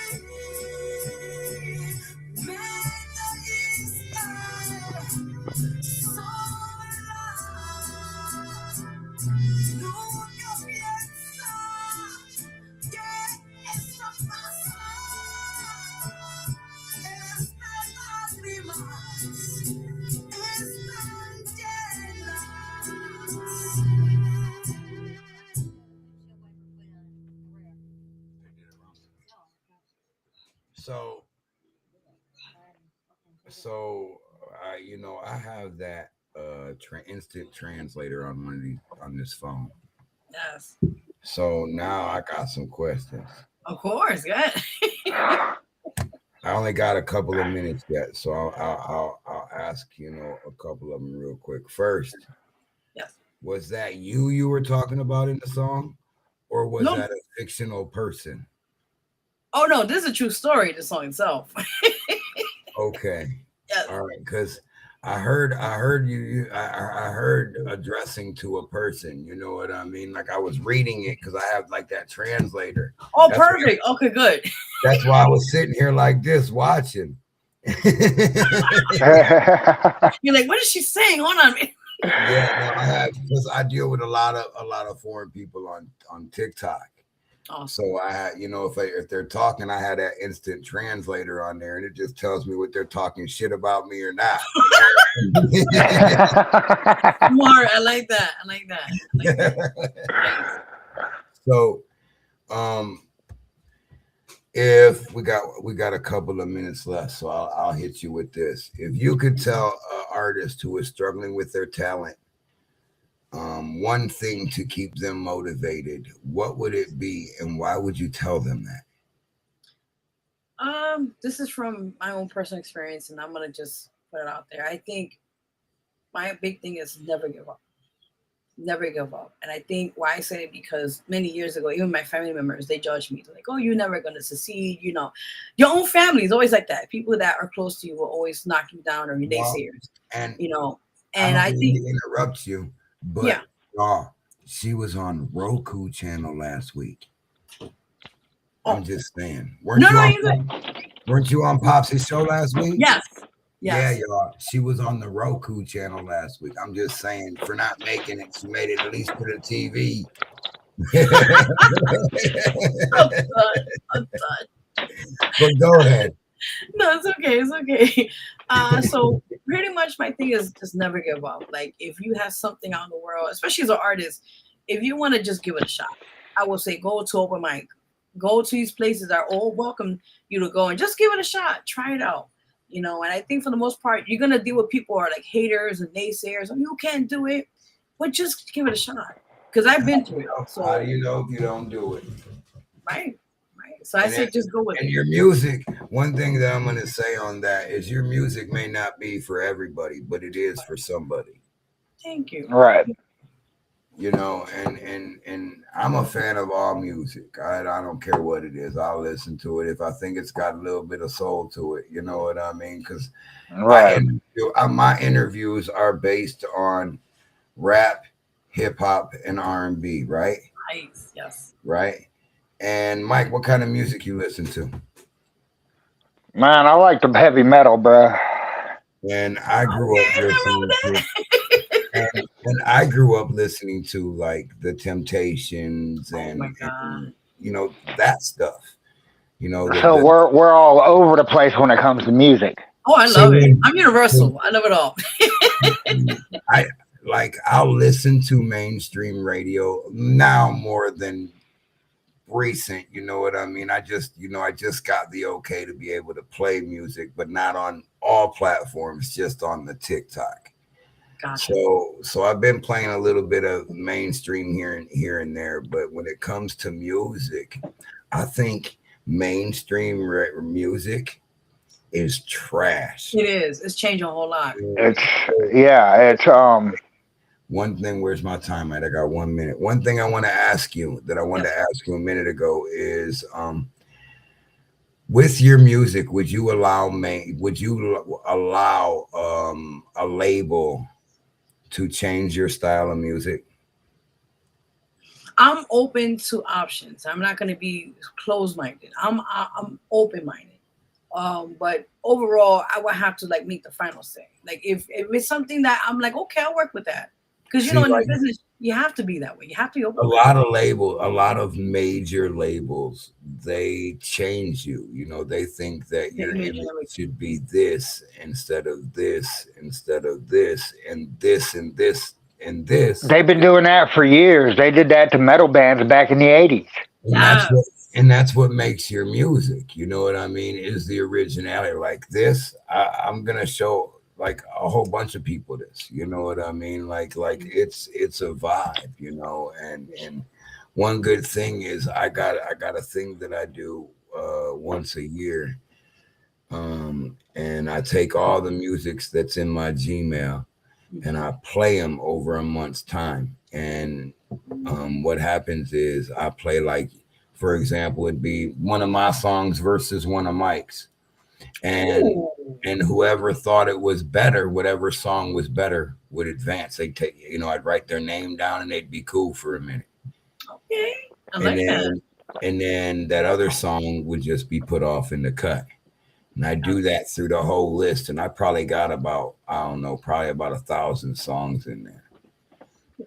Me trajiste sola. Nunca piensa que esto pasa. Estas lágrimas están llenas. So I have that instant translator on on this phone. Yes. So now I got some questions. Of course. Good. I only got a couple of minutes yet, so I'll ask a couple of them real quick. First, Yes. was that you were talking about in the song, or was No. that a fictional person? Oh no, this is a true story. The song itself. Okay. Yes. All right, because I heard I heard addressing to a person. You know what I mean? Like I was reading it because I have like that translator. Oh, That's perfect. Okay, good. That's why I was sitting here like this watching. You're like, what is she saying? Hold on. Yeah, no, I have because I deal with a lot of foreign people on TikTok. Awesome. So I had, if they're talking, I had that instant translator on there, and it just tells me what they're talking shit about me or not. Smart. I like that. I like that. Nice. So, if we got a couple of minutes left, so I'll hit you with this. If you could tell an artist who is struggling with their talent one thing to keep them motivated, what would it be, and why would you tell them that? This is from my own personal experience, and I'm gonna just put it out there. I think my big thing is never give up. Never give up. And I think why I say it because many years ago, even my family members, they judged me. They're like, oh, you're never gonna succeed. Your own family is always like that. People that are close to you will always knock you down or naysayers. And and I think interrupt you, but yeah. She was on Roku channel last week. I'm just saying. Weren't you on Popsy's show last week? Yes. Yeah, y'all. She was on the Roku channel last week. I'm just saying, for not making it, she made it at least to the TV. I'm done. But go ahead. No, it's okay. It's okay. So pretty much my thing is just never give up. Like if you have something out in the world, especially as an artist, if you want to just give it a shot. I will say go to open mic. Go to these places that are all welcome you to go and just give it a shot. Try it out. You know, and I think for the most part, you're gonna deal with people who are like haters and naysayers. Oh, you can't do it, but just give it a shot. Because I've been through it. So How do you know if you don't do it? right, right. So I say just go with And it. your music, one thing that I'm going to say on that is your music may not be for everybody, but it is for somebody. Thank you. Right. You know, and I'm a fan of all music. I don't care what it is. I'll listen to it if I think it's got a little bit of soul to it. You know what I mean? Because Right. my interviews are based on rap, hip hop, and R&B. Right? Nice. Yes. Right. And Mike, what kind of music you listen to? Man, I like the heavy metal, bro. And I grew up Okay, nothing wrong with listening to that. and I grew up listening to like the Temptations Oh my and god. you know that stuff. You know So we're all over the place when it comes to music. Oh, I so love it. when, I'm universal. I love it all. I I'll listen to mainstream radio now more than recent. You know what I mean? I just got the okay to be able to play music, but not on all platforms, just on the TikTok. Gotcha. So I've been playing a little bit of mainstream here and there, but when it comes to music, I think mainstream music is trash. It is. It's changed a whole lot. It's yeah, it's One thing, where's my time at? I got 1 minute. One thing I want to ask you that I wanted Yes. to ask you a minute ago is with your music, would you allow a label to change your style of music? I'm open to options. I'm not going to be closed-minded. I'm open-minded. But overall, I would have to like make the final say. Like if it's something that I'm like, okay, I'll work with that. Because you See, know, in the like business, you have to be that way. You have to be a open-minded. lot of major labels, they change you. You know, they think that The your image and image everything. should be this instead of this, instead of this, and this, and this, and this. they've been doing that for years. They did that to metal bands back in the 80s. And that's what Yes. makes your music. You know what I mean? Is the originality like this? I'm gonna show like a whole bunch of people this. You know what I mean? Like it's a vibe, you know. And one good thing is I got a thing that I do once a year. And I take all the musics that's in my Gmail and I play them over a month's time. And what happens is I play like, for example, it'd be one of my songs versus one of Mike's, and Ooh. whoever thought it was better, whatever song was better, would advance. They take, you know, I'd write their name down and they'd be cool for a minute, Okay. I and like that. then that other song would just be put off in the cut. And I do that through the whole list, and I probably got about, I don't know, probably about 1,000 songs in there.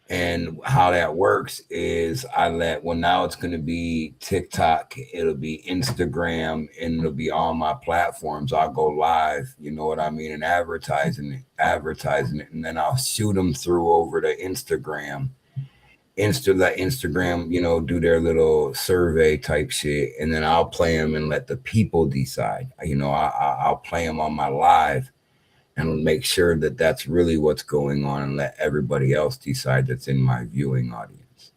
And how that works is well, now it's going to be TikTok, it'll be Instagram, and it'll be all my platforms. I'll go live, you know what I mean, and advertising it, and then I'll shoot them through over to Instagram. Let Instagram, you know, do their little survey type shit, and then I'll play them and let the people decide. You know, I'll play them on my live and make sure that that's really what's going on and let everybody else decide that's in my viewing audience.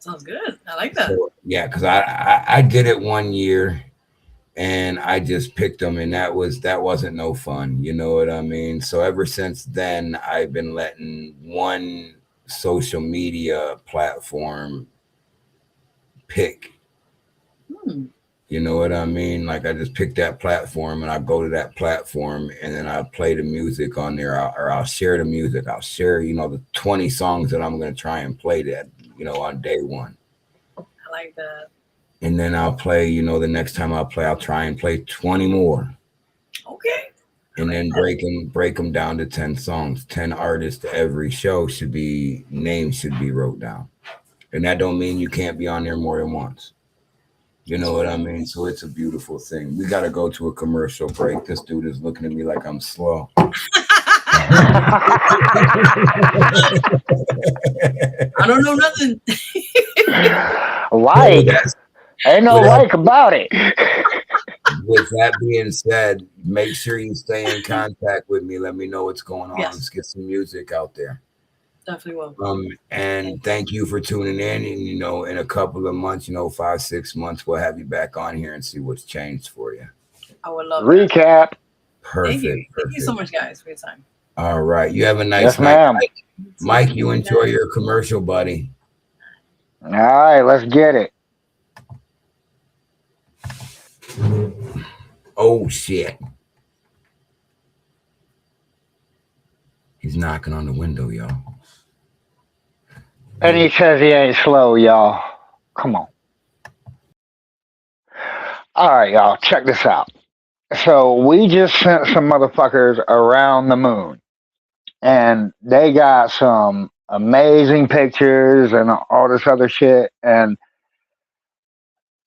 Sounds good. I like that. So, yeah, because I did it one year and I just picked them, and that wasn't no fun. You know what I mean? So ever since then, I've been letting one social media platform pick. Hmm. You know what I mean? Like I just pick that platform and I go to that platform and then I play the music on there, or I'll share the music. I'll share, you know, the 20 songs that I'm going to try and play that, you know, on day one. I like that. And then I'll play, you know, the next time I'll try and play 20 more. Okay. And then break them down to 10 songs, 10 artists. Every show names should be wrote down. And that don't mean you can't be on there more than once. You know what I mean? So it's a beautiful thing. We got to go to a commercial break. This dude is looking at me like I'm slow. I don't know nothing. Well, Like, that's ain't no with that, like about it. with that being said, make sure you stay in contact with me. Let me know what's going on. Yes, Let's get some music out there. definitely will. And thank you for tuning in. And in a couple of months, 5, 6 months, we'll have you back on here and see what's changed for you. I would love that. Recap. Thank you. Perfect, Thank you so perfect. much, guys, for your time. All right. You have a nice Yes, night. ma'am. Mike, you enjoy your commercial, buddy. All right, let's get it. Oh shit. He's knocking on the window, y'all. And he says he ain't slow, y'all. Come on. All right, y'all. Check this out. So we just sent some motherfuckers around the moon, and they got some amazing pictures and all this other shit. And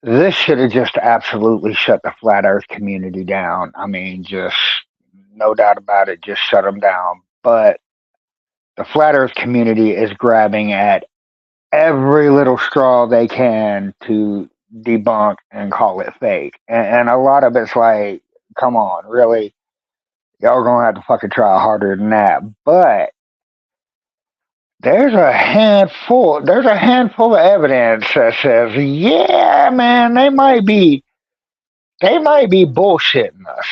this should have just absolutely shut the flat Earth community down. I mean, just no doubt about it, just shut them down. But the flat Earth community is grabbing at every little straw they can to debunk and call it fake. And a lot of it's like, come on, really? Y'all gonna have to fucking try harder than that. But there's a handful of evidence that says, yeah, man, they might be bullshitting us.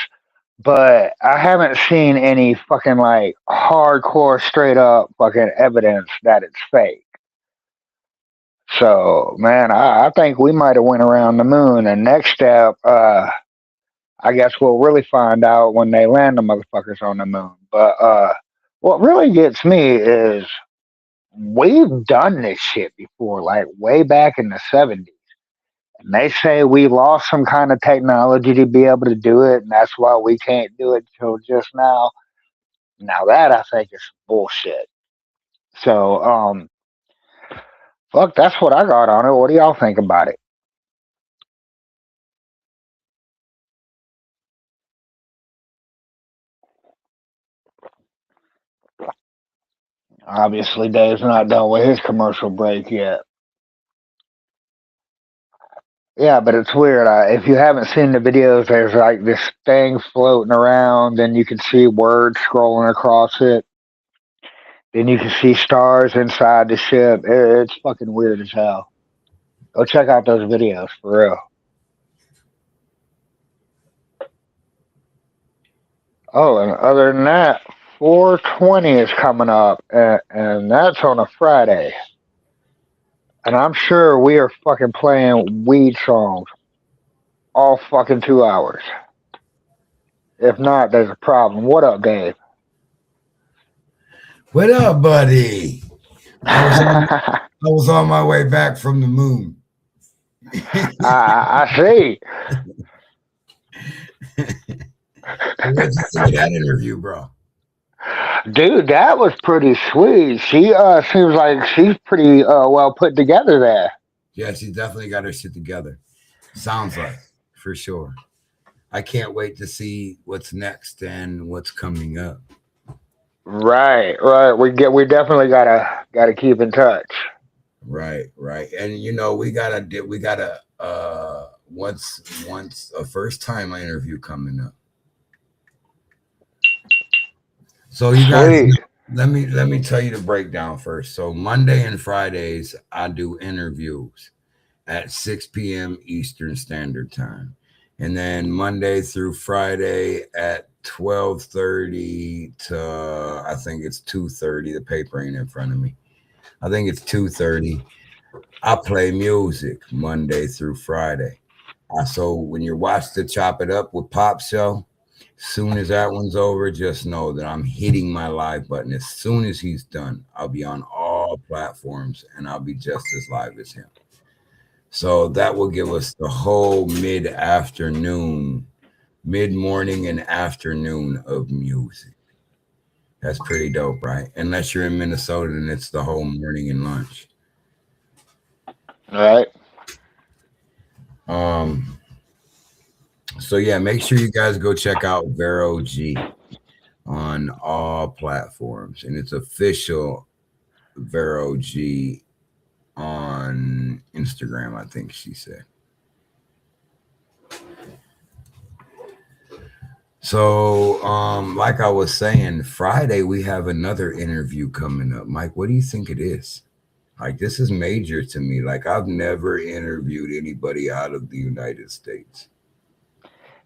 But I haven't seen any fucking like hardcore straight up fucking evidence that it's fake. So man, I think we might have went around the moon. And next step, I guess we'll really find out when they land the motherfuckers on the moon. But what really gets me is we've done this shit before, like way back in the 70s. And they say we lost some kind of technology to be able to do it, and that's why we can't do it till just now. Now that I think is bullshit. So, fuck, that's what I got on it. What do y'all think about it? Obviously, Dave's not done with his commercial break yet. Yeah, but it's weird. If you haven't seen the videos, there's like this thing floating around, and you can see words scrolling across it. Then you can see stars inside the ship. It's fucking weird as hell. Go check out those videos for real. Oh, and other than that, 420 is coming up, and that's on a Friday. And I'm sure we are fucking playing weed songs all fucking 2 hours. If not, there's a problem. What up, Dave? What up, buddy? I was on I, I was on my way back from the moon. I see. What'd you think of that interview, bro? Dude, that was pretty sweet. She seems like she's pretty well put together there. Yeah, she definitely got her shit together. Sounds like, for sure. I can't wait to see what's next and what's coming up. Right, right. We definitely gotta keep in touch. Right, right. And we gotta once a first time interview coming up. So you guys, Sweet. let me tell you the breakdown first. So Monday and Fridays I do interviews at 6 p.m. Eastern Standard Time. And then Monday through Friday at 12:30 to I think it's 2:30. The paper ain't in front of me. I think it's 2:30. I play music Monday through Friday. So when you watch the Chop It Up with Pop show, soon as that one's over, just know that I'm hitting my live button. As soon as he's done, I'll be on all platforms and I'll be just as live as him. So that will give us the whole mid-afternoon, mid-morning and afternoon of music. That's pretty dope, right? Unless you're in Minnesota and it's the whole morning and lunch. Right. Um, so yeah, make sure you guys go check out Vero G on all platforms, and it's official Vero G on Instagram, I think she said. So, like I was saying, Friday we have another interview coming up. Mike, what do you think it is? Like, this is major to me. Like, I've never interviewed anybody out of the United States.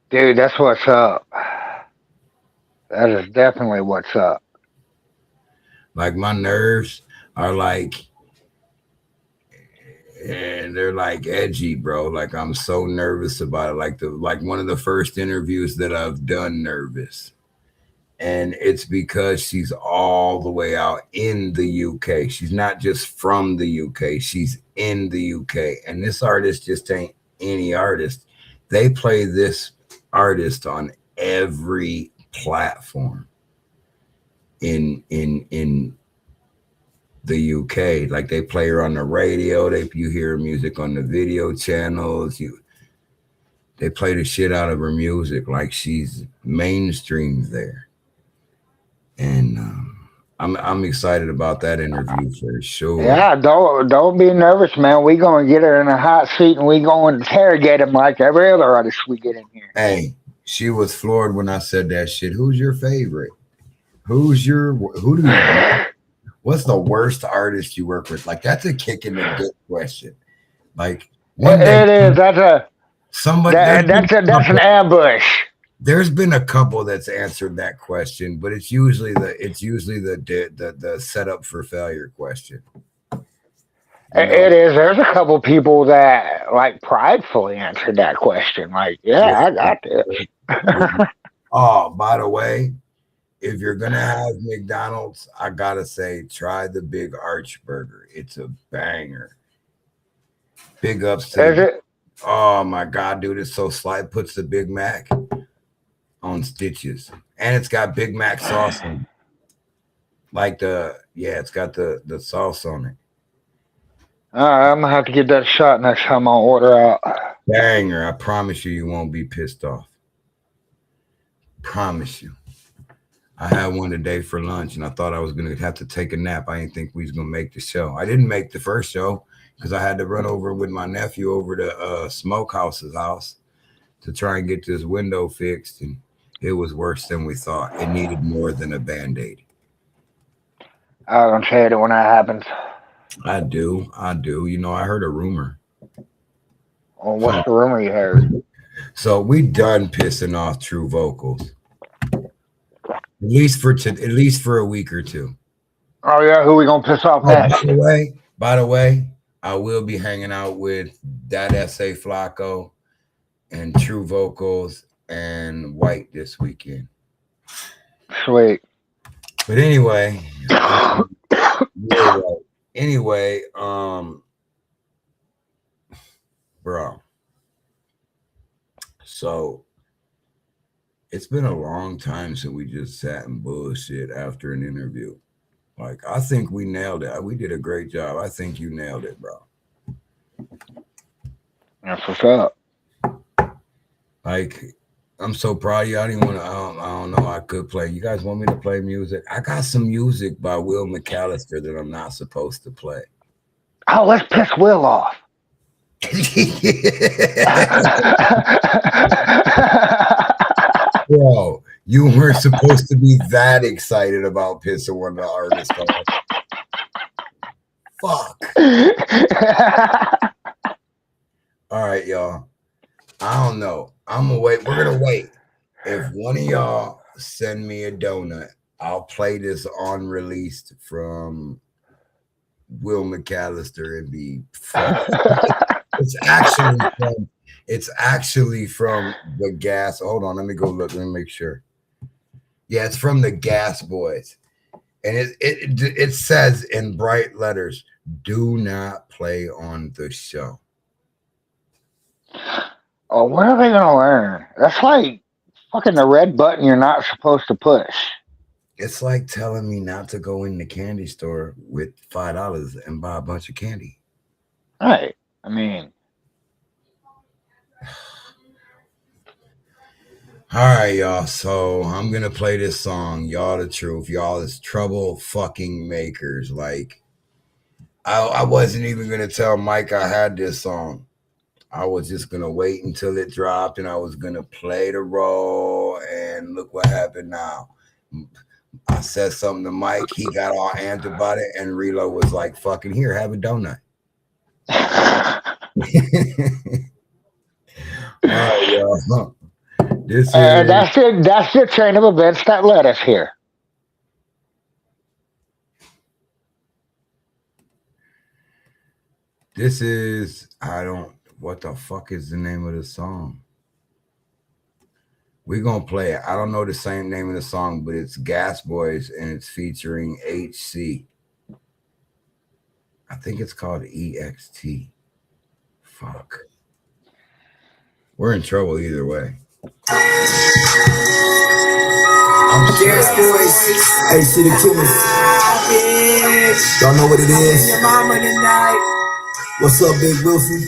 Dude, that's what's up. That is definitely what's up. Like, my nerves are like, and they're like edgy, bro. Like, I'm so nervous about it. Like one of the first interviews that I've done, nervous. And it's because she's all the way out in the UK. She's not just from the UK, she's in the UK. And this artist just ain't any artist. They play this artist on every platform in the UK. Like, they play her on the radio, you hear her music on the video channels. They play the shit out of her music like she's mainstream there. And I'm excited about that interview for sure. Yeah, don't be nervous, man. We gonna get her in a hot seat and we gonna interrogate him like every other artist we get in here. Hey, she was floored when I said that shit. Who's your favorite? Who do you what's the worst artist you work with? Like, that's a kick in the dick question. Like, one day It is. That's an ambush. There's been a couple that's answered that question, but it's usually the setup for failure question. It is. There's a couple people that like pridefully answered that question. Like, yeah, I got this. Oh, by the way, if you're gonna have McDonald's, I gotta say, try the Big Arch Burger. It's a banger. Big ups to it? Oh my god, dude, it's so slight. Puts the Big Mac on stitches, and it's got Big Mac sauce in it. Like it's got the sauce on it. All right, I'm gonna have to get that shot next time I order out. Banger! I promise you won't be pissed off. Promise you. I had one today for lunch, and I thought I was gonna have to take a nap. I didn't think we was gonna make the show. I didn't make the first show because I had to run over with my nephew over to Smokehouse's house to try and get this window fixed, and it was worse than we thought. It needed more than a Band-Aid. I don't hate it when that happens. I do. You know, I heard a rumor. Well, what's the rumor you heard? So we done pissing off True Vocals. At least for a week or two. Oh yeah, who we gonna piss off next? By the way, I will be hanging out with that S.A. Flacco and True Vocals and White this weekend. Sweet. But anyway, bro. So it's been a long time since we just sat and bullshit after an interview. Like, I think we nailed it. We did a great job. I think you nailed it, bro. That's what's up. Like, I'm so proud of you. I don't know. I could play. You guys want me to play music? I got some music by Will McAllister that I'm not supposed to play. Oh, let's piss Will off. Bro, you weren't supposed to be that excited about pissing one of the artists off. Fuck. All right, y'all. I don't know. I'm gonna wait. We're gonna wait. If one of y'all send me a donut, I'll play this unreleased from Will McAllister and be fun. It's actually from the Gas. Hold on, let me go look. Let me make sure. Yeah, it's from the Gas Boys, and it says in bright letters, "Do not play on the show." Oh, what are they gonna learn? That's like fucking the red button you're not supposed to push. It's like telling me not to go in the candy store with $5 and buy a bunch of candy. Right. I mean, all right, y'all. So I'm gonna play this song. Y'all the truth. Y'all is trouble fucking makers. Like, I wasn't even gonna tell Mike I had this song. I was just gonna wait until it dropped, and I was gonna play the role. And look what happened now. I said something to Mike. He got all amped about it, and Reload was like, "Fucking here, have a donut." All right, y'all. This And is that's the train of events that led us here. I don't. What the fuck is the name of the song? We're gonna play it. I don't know the same name of the song, but it's Gas Boys and it's featuring HC. I think it's called EXT. Fuck. We're in trouble either way. I'm Gas boys, hey, see the killers. Y'all know what it is. Your mama tonight. What's up, Big Wilson?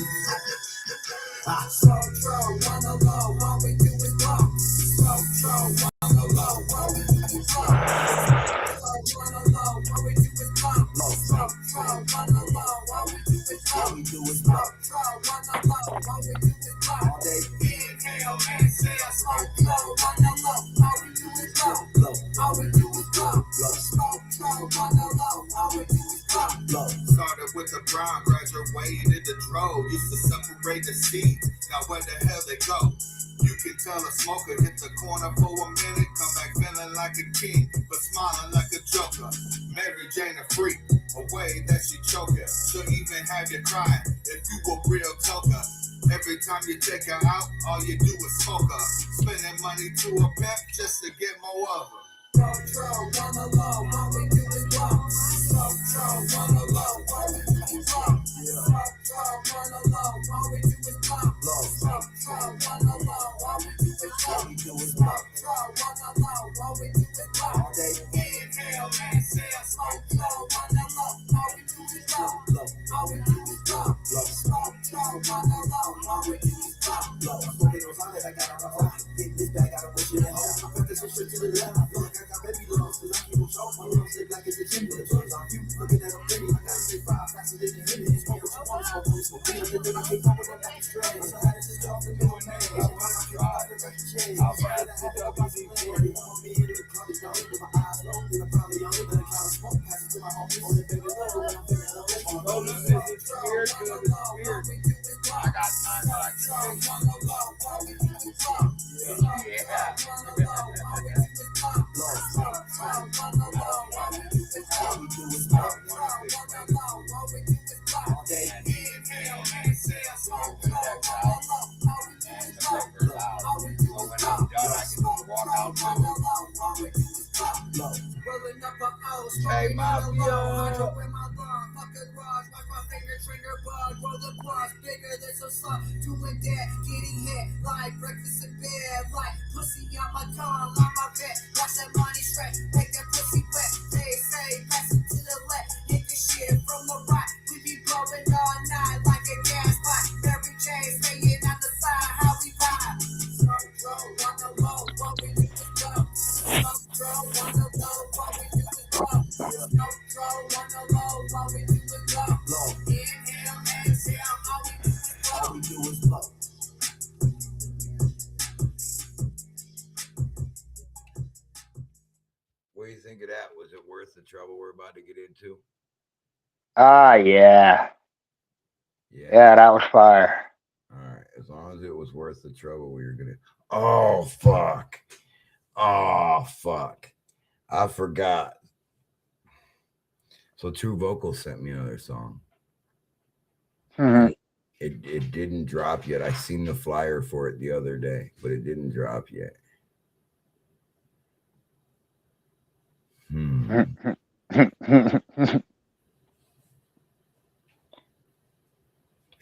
Started with the brown, graduated the dro. Used to separate the seeds. Now where the hell they go? You can tell a smoker hit the corner for a minute, come back feeling like a king, but smiling like a joker. Mary Jane a freak, a way that she choker. She'll even have you crying if you a real toker. Every time you take her out, all you do is smoke her. Spending money to a pep just to get more of her. Hey, Mafia. Doing that, getting hit like breakfast in bed, like pussy on my tongue, on my bed. Watch that money straight, make that pussy wet. They say, pass it to the left, hit the shit from the right. We be blowing all night like a gas pipe. Mary Jane staying on the side, how we vibe. Smoke drone on the low, what we do is go. Smoke drone on the low, what we do is go. Smoke drone on the low, what we do is go. Inhale, exhale, all we do is go. All we do is blow. What do you think of that? Was it worth the trouble we're about to get into? Ah, yeah. Yeah. Yeah, that was fire. All right. As long as it was worth the trouble, we were gonna. Oh fuck. Oh fuck. I forgot. So True Vocal sent me another song. Mhm. It didn't drop yet. I seen the flyer for it the other day, but it didn't drop yet.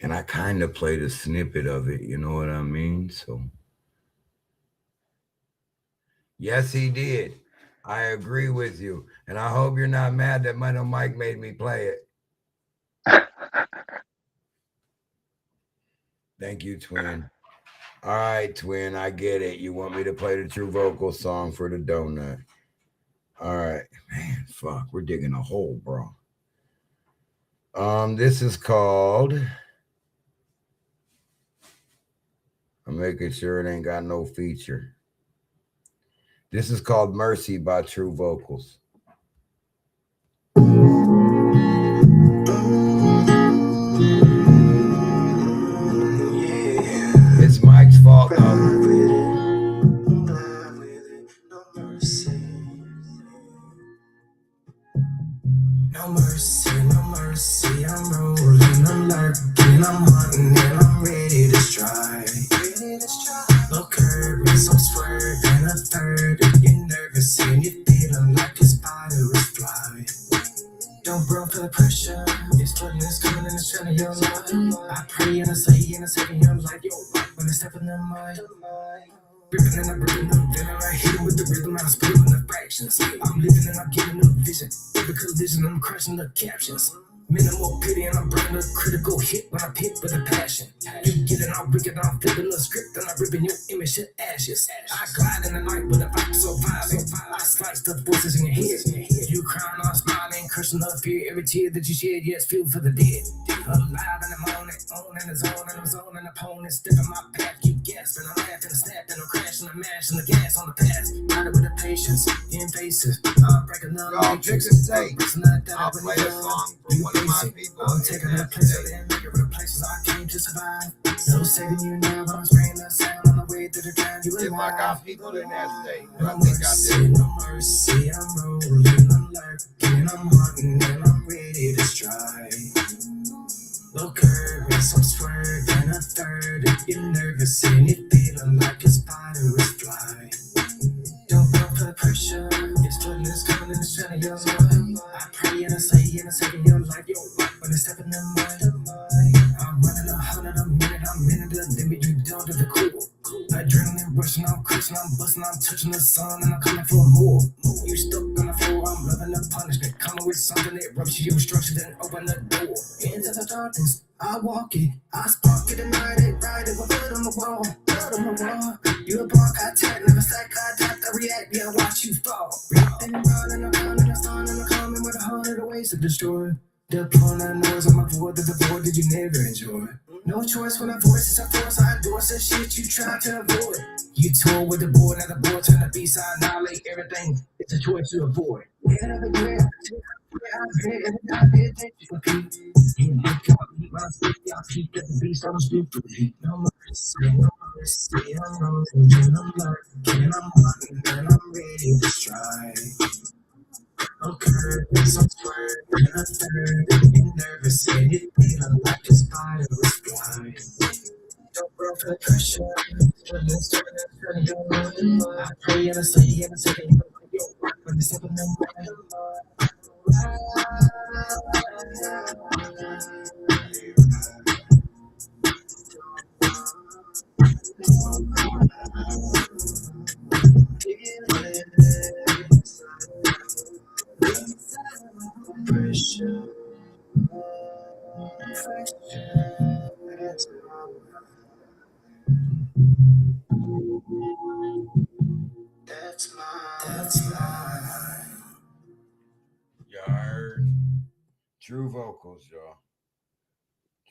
And I kind of played a snippet of it, you know what I mean? So yes, he did. I agree with you. And I hope you're not mad that Mano Mike made me play it. Thank you, Twin. All right, Twin, I get it. You want me to play the True Vocal song for the donut. All right. Man, fuck. We're digging a hole, bro. This is called. I'm making sure it ain't got no feature. This is called Mercy by True Vocals. It's Mike's fault though. No mercy, no mercy, I'm rolling, I'm lurking, I'm hunting, and I'm ready to strike. Low curves, I'm swerving a third, you're nervous and you're feeling like a spider is flying. Don't bro for the pressure, it's flooding, it's coming and it's trying to your life. I pray and I say and I say in your life, yo, when I step in the mind. Ripping and I'm ripping up, then I hit it with the rhythm, I'm spitting the fractions. I'm living and I'm giving up vision. Every collision, I'm crushing the captions. Minimal pity and I'm bringing a critical hit when I pick with a passion. You get it, I'll break it, I'm flipping the script and I'm ripping your image to ashes. I glide in the night with a fight surviving. I slice the voices in your head. You crying, I'm smiling, cursing the fear. Every tear that you shed, yes, feel for the dead. Alive in the morning, on in the zone, and I'm zoning opponent, stepping my path, keep gasping, I'm laughing, snapping, I'm crashing, I'm mashing the gas on the path, got it with the patience, invasive, I'm breaking the matrix, I'll play a song for one of my people, I'm taking that place, I didn't make it real places, I came to survive, no saving you now, but I'm spraying that sound on the way to the ground, you alive. If I got people in that state, I think I did. No mercy, I'm rolling, I'm lurking, I'm hunting, and I'm ready to strike. Low curves, I'm swerving a third. You're nervous and you're feeling like a spider is flying. Don't go for the pressure. It's flooding, it's coming and it's trying to your mind. I pray and I say in your life, yo, when I step in the mind. I'm running 100 a minute, I'm in the limit, you down to the core. Adrenaline rushing, I'm crushing, I'm busting, I'm touching the sun, and I'm coming for more. You stuck on the floor, I'm loving the punishment, coming with something that ruptures your structure, then open the door. Into the darkness, I walk it, I spark it, and ride it, with blood on the wall, blood on the wall. You a block, I tap, never sack, I tap, I react, yeah, watch you fall. Then around and around, and I'm starting, and I'm coming with 100 ways to destroy. The pulling the noise on my void, the void that you never enjoy. No choice when I voice is a force, I endorse the shit you try to avoid. You tour with the board, now the board turn the beast, I annihilate everything. It's a choice to avoid. Get out of the way, I did that you compete. You caught me when I speak, y'all keep the beast on stupid. No mercy, no mercy, I'm rolling, and I'm lurking, I'm hunting, and I'm ready to strike. Okay, some swerving a third, you're nervous and you're feeling like a spider is flying. Don't bro for the pressure, it's turning your mind. I pray and I say and I say, yo, when it's up in the mind. Pressure, that's mine. Y'all heard True Vocals, y'all.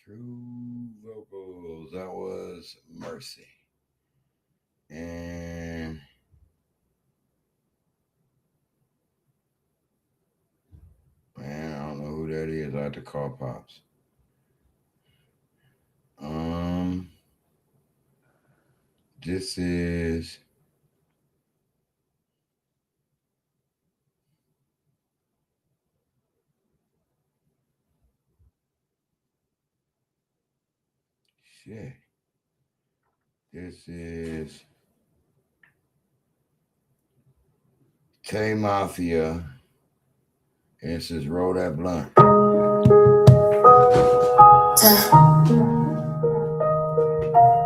True Vocals. That was Mercy. And man, I don't know who that is. I have to call Pops. This is shit. This is Tay Mafia. And this is Roll That Blunt.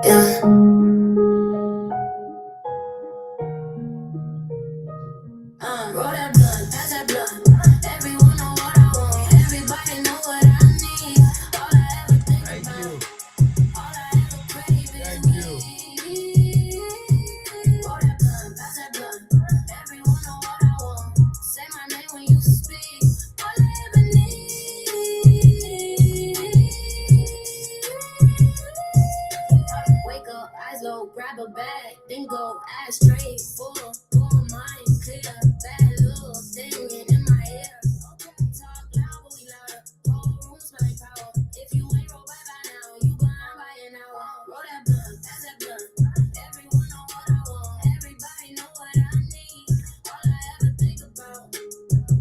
Yeah. Roll that blunt, pass that blunt. Everyone know what I want. Everybody know what I need. All I ever think about, all I ever crave is me. Roll that blunt, pass that blunt. Everyone know what I want. Say my name when you speak. All I ever need. grab a bag, then go ass straight for mind clear. Bad little thing in my ear. Talk loud, but we louder. Whole room smell like power. If you ain't roll by now, you behind by an hour. Roll that blunt, pass that blunt. Everyone know what I want. Everybody know what I need. All I ever think about,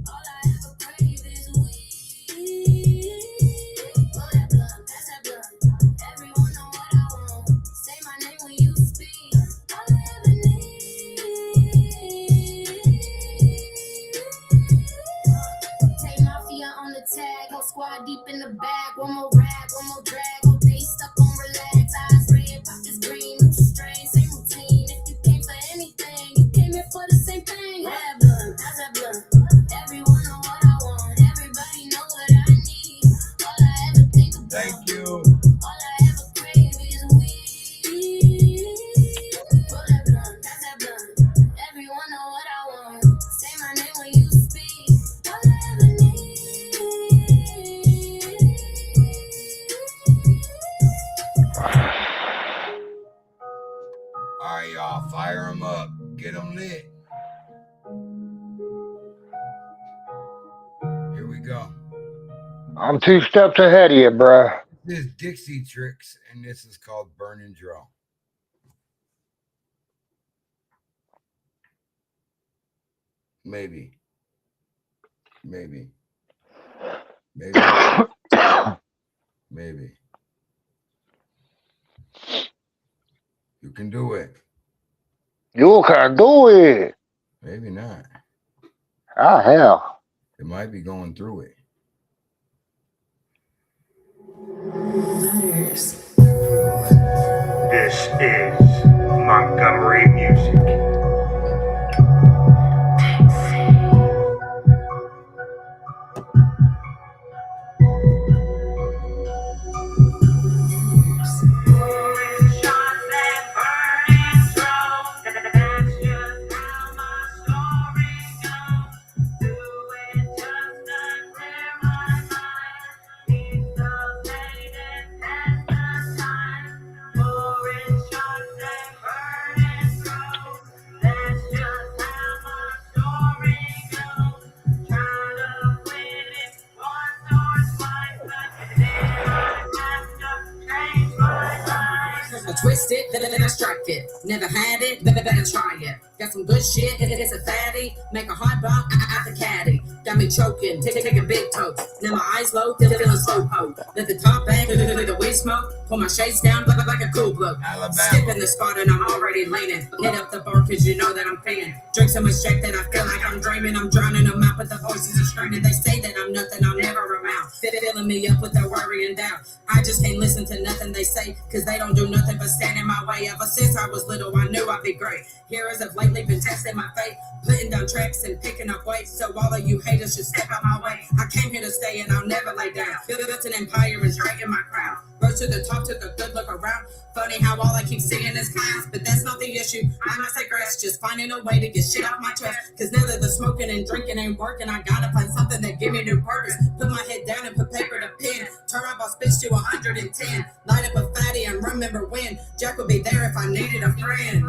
all I ever crave is weed. Roll that blunt, pass that blunt. Everyone know what I want. Say my name when you speak. All I ever need. Take mafia on the tag, whole squad deep in the bag. One more rag, one more drag. Hope they stuck on relax. Eyes red, pockets green, new strain, same routine. If you came for anything, you came here for the same thing. That blunt, that's that blunt. Everyone know what I want. Everybody know what I need. All I ever think about. Thank you. All I ever crave is weed. Roll that blunt, pass that blunt. Everyone know what I want. Say my name when you speak. All I ever need. All right, y'all, fire them up. Get them lit. Here we go. I'm 2 steps ahead of you, bruh. This is Dixie Tricks, and this is called Burn and Draw. Maybe. Maybe. Maybe. Maybe. You can do it. You can do it. Maybe not. Ah, hell. It might be going through it. This is Montgomery Music. Twist it, then I strike it. Never had it, better try it. Got some good shit, it's a fatty. Make a hot bomb out the caddy. Got me choking, taking big toke. Now my eyes low, feeling slow poke. Let the top bang, let the weed smoke. Pull my shades down, like a cool bloke. Skip in the spot and I'm already leaning. Hit up the bar cause you know that I'm paying. Drink so much Jack that I feel like I'm dreaming. I'm drowning them out, but the voices are screaming. They say that I'm nothing, I'll never amount. Filling me up with their worry and doubt. I just can't listen to nothing they say, cause they don't do nothing but stand in my way. Ever since I was little, I knew I'd be great. Heroes have lately been testing my faith, putting down tracks and picking up weight. So all of you haters should step out my way. I came here to stay and I'll never lay down. Built an empire and straight in my crown. Rose to the top, took a good look around. Funny how all I keep seeing is clowns, but that's not the issue. I must digress, just finding a way to get shit off my chest. Cause now that the smoking and drinking ain't working, I gotta find something that give me new purpose. Put my head down and put paper to pen. Turn my boss bitch to 110. Light up a fatty and remember when Jack would be there if I needed a friend.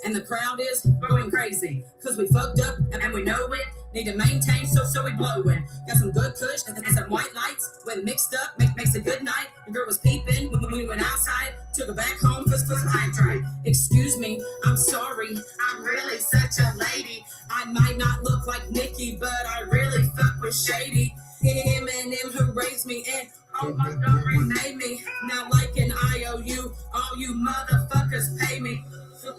And the crowd is going crazy, cause we fucked up and we know it. Need to maintain, so we blowin'. Got some good kush and some white lights. When mixed up, makes a good night. The girl was peeping when we went outside. Took her back home for some time tried. Excuse me, I'm sorry. I'm really such a lady. I might not look like Nikki, but I really fuck with Shady. Him and him who raised me and Montgomery made me. Now like an IOU, all you motherfuckers pay me.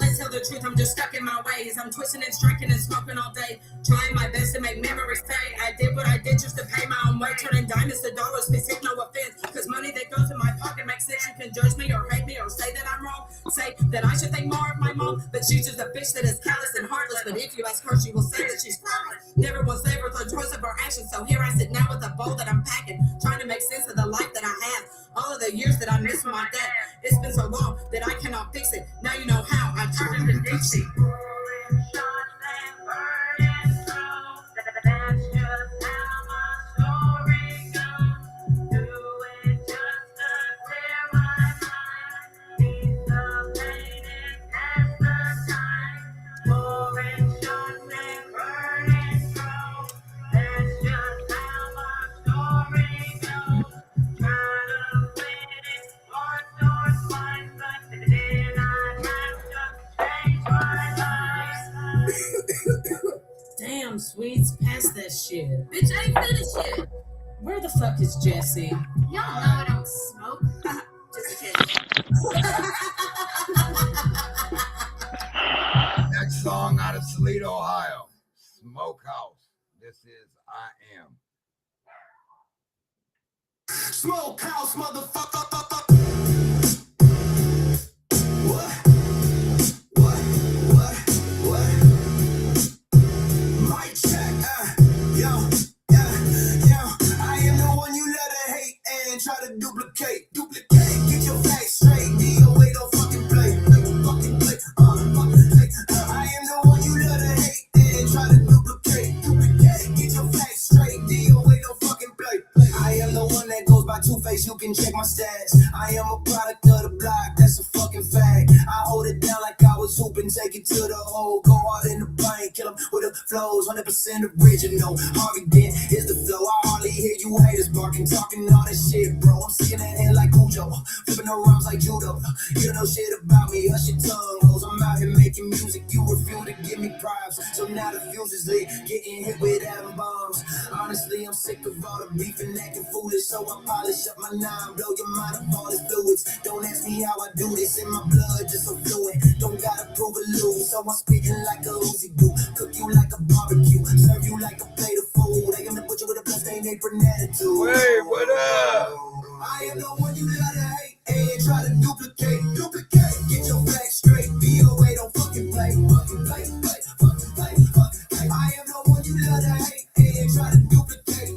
Let's tell the truth, I'm just stuck in my ways. I'm twisting and striking and smoking all day. Trying my best to make memories stay. I did what I did just to pay my own way. Turning diamonds to dollars, please take no offense. Cause money that goes in my pocket makes sense. You can judge me or hate me or say that I should think more of my mom, but she's just a bitch that is callous and heartless. But if you ask her, she will say that she's proud. Never was ever the choice of her actions, so here I sit now with a bowl that I'm packing, trying to make sense of the life that I have. All of the years that I missed my dad, it's been so long that I cannot fix it. Now you know how I turned into Dixie. Damn, Sweets, pass that shit. Bitch, I ain't finished yet. Where the fuck is Jesse? Y'all know I don't smoke. Just kidding. Next song out of Toledo, Ohio. Smokehouse. This is I Am. Smokehouse, motherfucker. What? Mic check. Yo. I am the one you let her hate and try to duplicate. Get your facts straight. DOA don't fucking play. I am the one you let her hate and try to duplicate. Get your facts straight. DOA don't fucking play. I am the one that goes by Two-Face. You can check my stats. I am a product of the block. That's a fucking fact. I hold it down like I was hooping. Take it to the hole. Go hard in the paint. Kill them with the flows. 100% original. Harvey Dent is the flow. I hardly hear you haters barking. Talking all this shit, bro. I'm sticking that head like Cujo. Flipping the rhymes like judo. You don't know shit about me. Hush your tongue, hoes. I'm out here making music. You refuse to give me props. So now the fuse is lit. Getting hit with atom bombs. Honestly, I'm sick of all the beef and acting foolish. So I polish up my nine. Blow your mind of all the fluids. Don't ask me how I do this. In my blood, just so fluent. Don't gotta prove a lose. So I'm spitting like a Uzi do. Cook you like a barbecue. Serve you like a plate of food. I am the butcher with a bloodstained apron attitude. Hey, what up? I am the one you let her hate and try to duplicate. Get your facts straight. BOA don't fucking play. I am the one you let her hate and try to duplicate.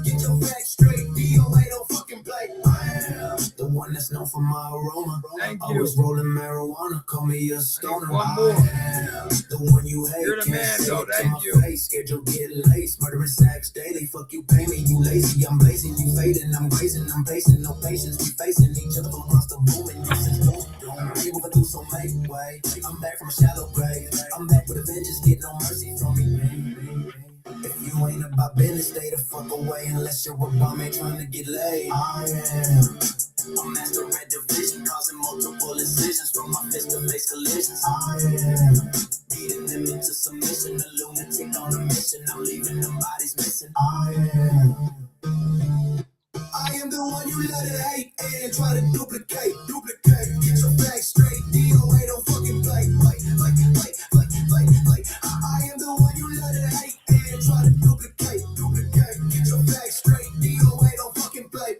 Get your facts straight. BOA don't fucking play. I am the one that's known for my aroma. Thank you. Always rolling marijuana. Call me a stoner. One more. I am the one you hate. You're the Can't man, say though. it to Thank my you. face. Schedule get laced. Murdering sacks daily. Fuck you, pay me. You lazy. I'm blazing. You fading. I'm grazing. I'm pacing. No patience. We facing each other from across the room. And this is boom. We moving through, so make way. I'm back from a shallow grave. I'm back with a vengeance. Get no mercy from me. If you ain't about business, stay the fuck away. Unless you're a bum, ain't trying to get laid. I am a master at division, causing multiple incisions from my fist to face collisions. I am beating them into submission, a lunatic on a mission. I'm leaving them bodies missing. I am the one you let her hate and try to duplicate. Get your facts straight. DOA don't fucking play. I am the one you let her hate and try to duplicate. Get your facts straight. DOA don't fucking play.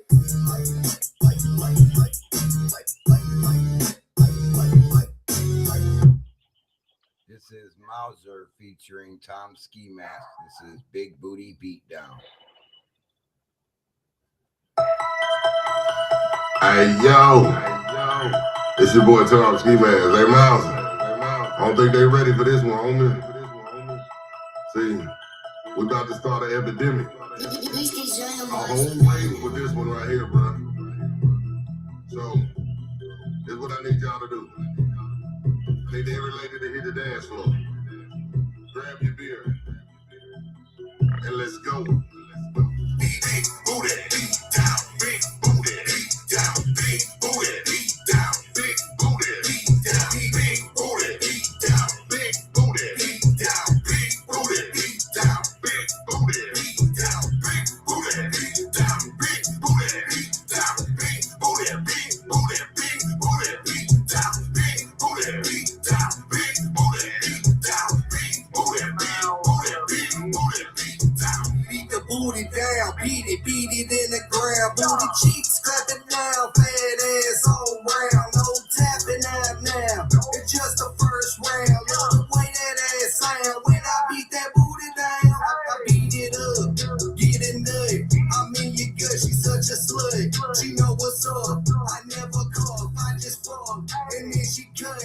This is Mauser featuring Tom Ski Mask. This is Big Booty Beatdown. Hey yo, it's your boy Tom Ski Mask. Hey Miles, I don't think they ready for this one, homie. See, we about to start an epidemic. A whole wave for this one right here, bro. So, this is what I need y'all to do. I need every lady to hit the dance floor. Grab your beer and let's go. Big booty, beat down, big booty, beat down, big booty, beat down, big booty, beat down, big booty, beat down, big booty, beat down, big booty, beat down, big booty, beat down, big booty, beat down, big booty, beat down, big booty, big booty, big booty, beat down, big booty, beat down, big booty, beat down, big booty, big booty, beat down. Beat the booty down, beat it in the ground. Booty cheeks clapping now, fat ass all round. No tapping out now. blood. She know what's up. I never cough, I just fuck. And then she cut.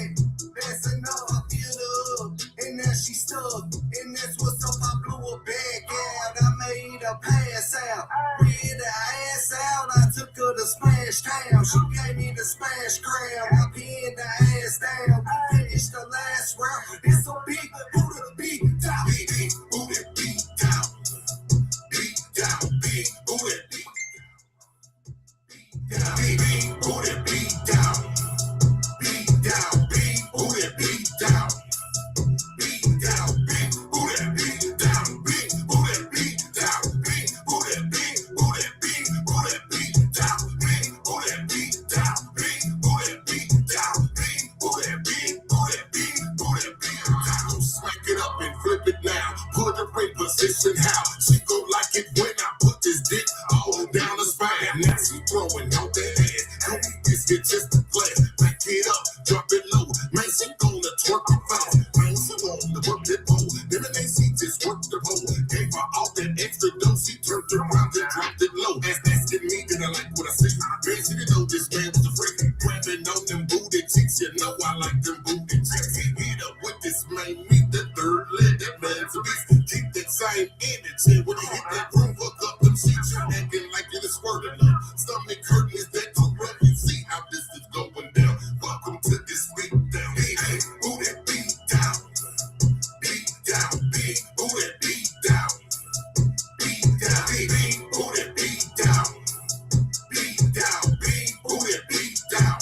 That's enough. I filled her up. And now she stuck. And that's what's up. I blew her back out. I made her pass out. Rid her ass out. I took her to Smash Town. She gave me the smash crown. I pinned her ass down. We finished the last round. It's a big booty beat down. Big booty beat down. Beat down. Big booty beat down. Big booty beat down. Beat down. Big booty beat down. Beat down. Big booty beat down. Big booty beat down. Big booty big booty big booty beat down. Big booty beat down. Big booty beat down. Big booty big booty big booty beat down. Smack it up and flip it now. Put the ring position how she go like it when I put this dick all down the spine. Now she throwing out that ass. Homie, this get just a blast. Back it up, drop it low. Man, she gonna twerk it fast. Man, she gonna work that pole. Then she just worked the pole. Gave her all that extra dough. She turned around and dropped it low. Asking me, did I like what I see? Man, she didn't know this man was a freak. Grabbing on them booty cheeks. You know I like them booty cheeks. Hit up with this man, meet the third leg. That man's a beast. Keep that same energy when you hit that room. Hook up them sheets. Acting like it is squirting up. Stomach hurting, is that too rough? You see how this is going down. Welcome to this beat down. Hey, hey, booty beat down. Beat down. Big booty beat down. Beat down. Big booty beat down. Beat down. Big booty beat down.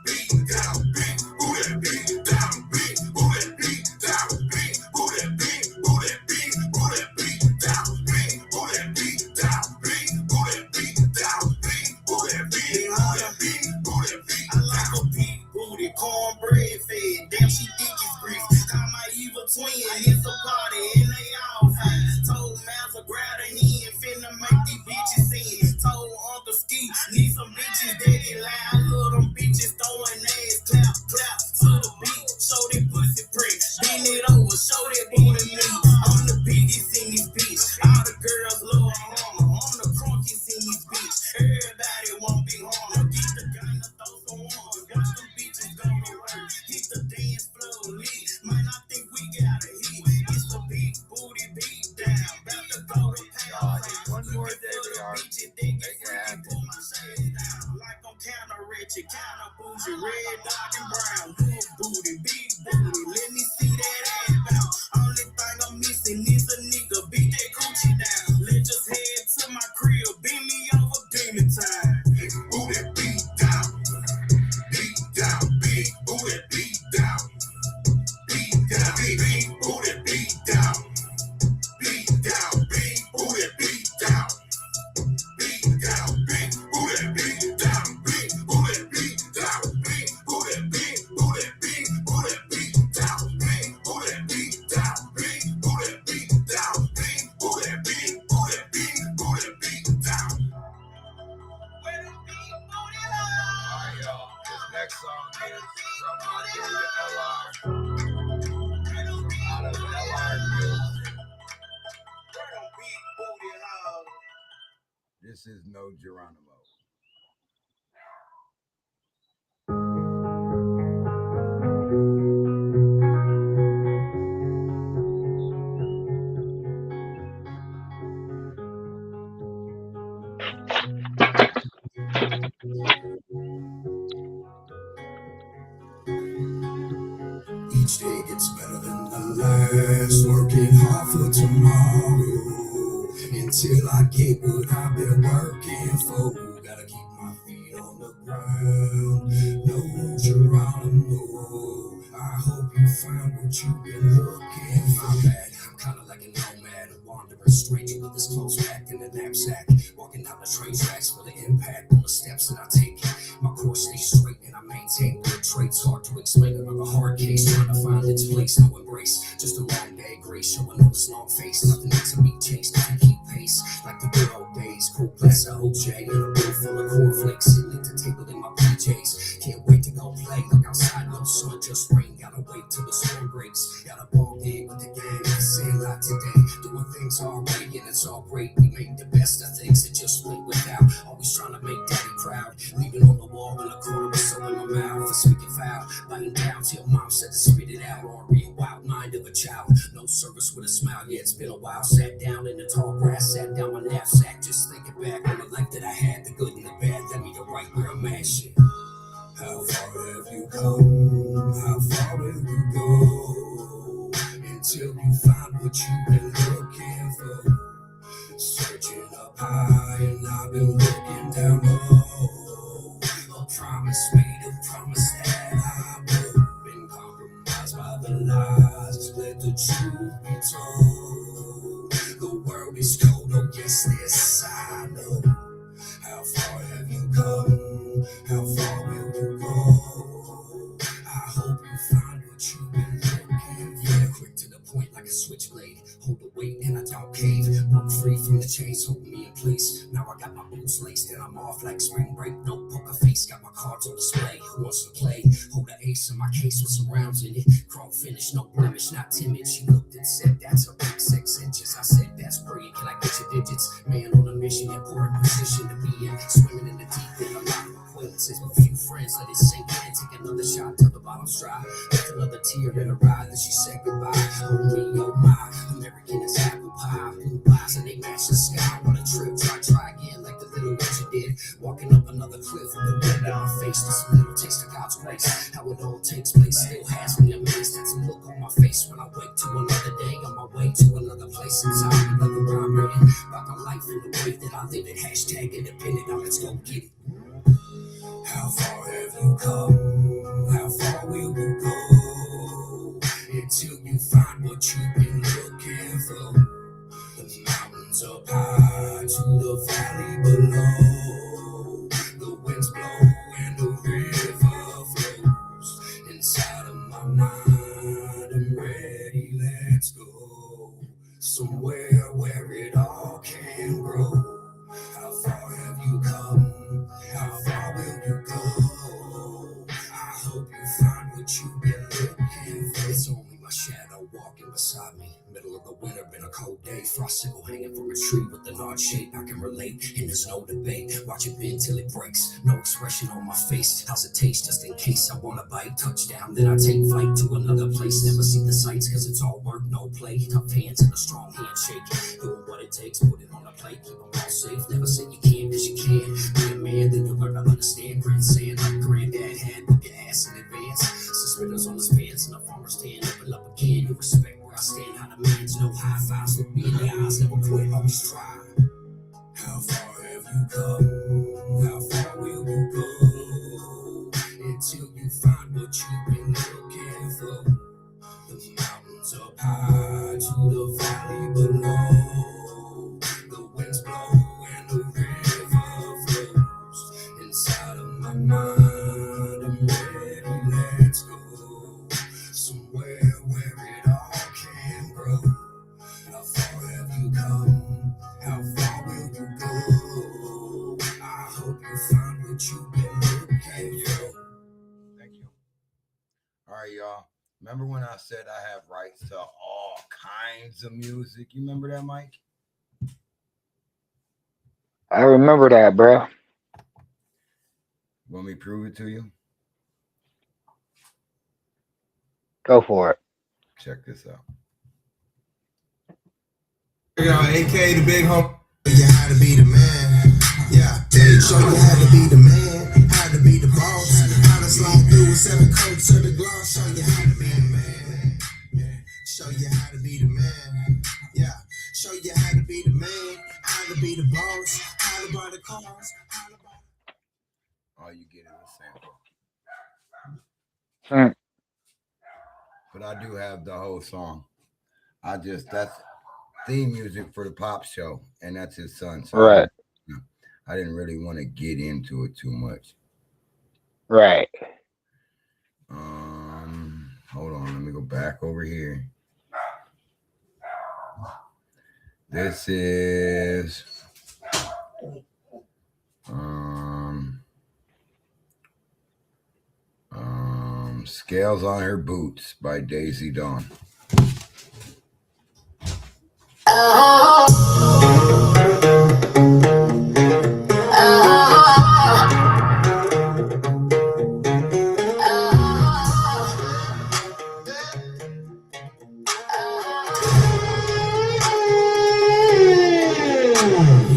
Beat down. Big booty beat down. Big booty beat down. Big booty big booty big booty beat down. Big booty beat down. Big booty beat down. Big booty big booty big booty beat down. I like a big booty cornbread fed. Damn, she think it's grease. Call my evil twin. It's a party and they all fine. Told Miles to grab the hand. Finna make these bitches sing. Told Uncle Ski need some bitches that get loud. Love them bitches throwing ass. Clap, clap to the beat. Show that pussy prick. Bend it over. Show that booty meat. I'm the biggest in this bitch. All the girls love Hummer. I'm the crunkiest in this bitch. Everybody want big Hummer. Get the gun to throw some arms. Watch them bitches go to work. Hit the dance floor lit. Man, I think we got a hit. It's the big booty beat down. About to go to pound. One more day, we are. Bitches, they get freaky. Pull my shades down. Like I'm counter ratchet, counter bougie, red, dark, and brown. Good booty, big booty. Let me see that ass bounce. Only thing I'm missing is a nigga. Beat that coochie down. Let's just head to my crib. Beat me over demon time. Big booty beat down. Beat down. Big booty beat down. Beat down. Big booty beat down. Beat down. Big booty beat down. Beat down. Big booty beat down. Big booty beat down. Big booty big booty big booty beat down. Big booty beat down. Big booty beat down. Big booty big booty big booty beat down. Alright, y'all. This next song is from my dude LR. Out of LR Music. This is No Geronimo. Each day gets better than the last. Working hard for tomorrow. Until I get what I've been working for. Gotta keep my feet on the ground. No Geronimo. I hope you find what you've been looking for. I'm kinda like a nomad, a wanderer, stranger with his clothes packed in a knapsack. Walking down the train tracks for the impact on the steps that I take. My course stays straight and I maintain good traits. Hard to explain another hard case. Trying to find its place, no embrace. Just a long day, grace, showing no long face. Nothing to be chased, I keep pace. Like the good old days, cool glass of OJ and a bowl full of cornflakes. Sitting at the table in my PJs. Can't wait to go play. Look outside, no sun, just rain. Gotta wait till the storm breaks. Got a ball game with the gang. I say a lot today. Doing things all right, and it's all great. We made the best of things that just went without. Always mash it. How far have you come? How far will you go? Until you find what you've been looking for. Searching up high and I've been looking down low. A promise made, a promise that I would. Been compromised by the lies, just let the truth be told. The world is cold, oh yes, this I know. How far have you come? How far will you go? I hope you find what you've been looking for. Yeah, quick to the point like a switchblade. Hold the weight and I don't cave. Broke free from the chains, hold me in place. Now I got my boots laced and I'm off like spring break. No poker face, got my cards on display. Who wants to play? Hold the ace in my case with some rounds in it. Chrome finish, no blemish, not timid. She looked and said, that's a big 6 inches. I said, that's brilliant, can I get your digits? Man on a mission, important position to be in. Swimming in the deep end, a lot of acquaintances. A few friends, let it sink in. Take another shot till the bottom's dry. Left another tear in her eye, then she said goodbye. Oh me, oh my, American is apple pie. Blue eyes and they match the sky. On a trip, try again like the little ones you did. Walking up another cliff with the wind in my face. Just a little taste of God's grace. How it all takes place still has me amazed. That's a look on my face when I wake to another day. On my way to another place in time. Another rhyme written about my life and the way that I live it. Hashtag independent, now let's go get it. How far have you come? How far will you go? Until you find what you've been looking for. The mountains up high to the valley below. The winds blow and the river flows. Inside of my mind, I'm ready, let's go. Somewhere where it all can grow. How far have you come? How far will you go? I hope you find what you've been looking for. It's only my shadow walking beside me. Middle of the winter, been a cold day. Frost sickle hanging from a tree with an odd shape. I can relate, and there's no debate. Watch it bend till it breaks. No expression on my face. How's it taste? Just in case I wanna bite. Touchdown, then I take flight to another place. Never see the sights, cause it's all work, no play. Tough hands and a strong handshake. Doing what it takes, put it on the plate. Keep them all safe. Never say you can, cause you can. Be a man, then you learn to understand. Grand sand like granddad had. Whip your ass in advance. Suspenders on his pants and a farmer stand. Open up again. You respect where I stand. How the man's no high fives. Look me in the eyes. Never quit, always try. How far have you come? How far will you go? Until you find what you've been looking for. The mountains up high to the valley below. The winds blow and the river flows. Inside of my mind, I'm ready, let's go. Somewhere where it all can grow. How far have you come? How far will you go? I hope you find what you've been looking for. Thank you. All right, y'all. Remember when I said I have rights to all kinds of music? You remember that, Mike? I remember that, bro. Want me to prove it to you? Go for it. Check this out. Yo, AK the big homie. You how to be the man. Yeah. Show you how to be the man. How to be the boss. How to slide through 7 coats to the gloss. Show you how to be the man. Yeah. Show you how to be the man. Yeah. Show you how to be the man. How to be the boss. How to buy the cars. How to buy. All you get is a sample. But I do have the whole song. That's theme music for the pop show, and that's his son. So Right. I didn't really want to get into it too much. Right. Hold on, let me go back over here. This is Scales on Her Boots by Daisy Dawn.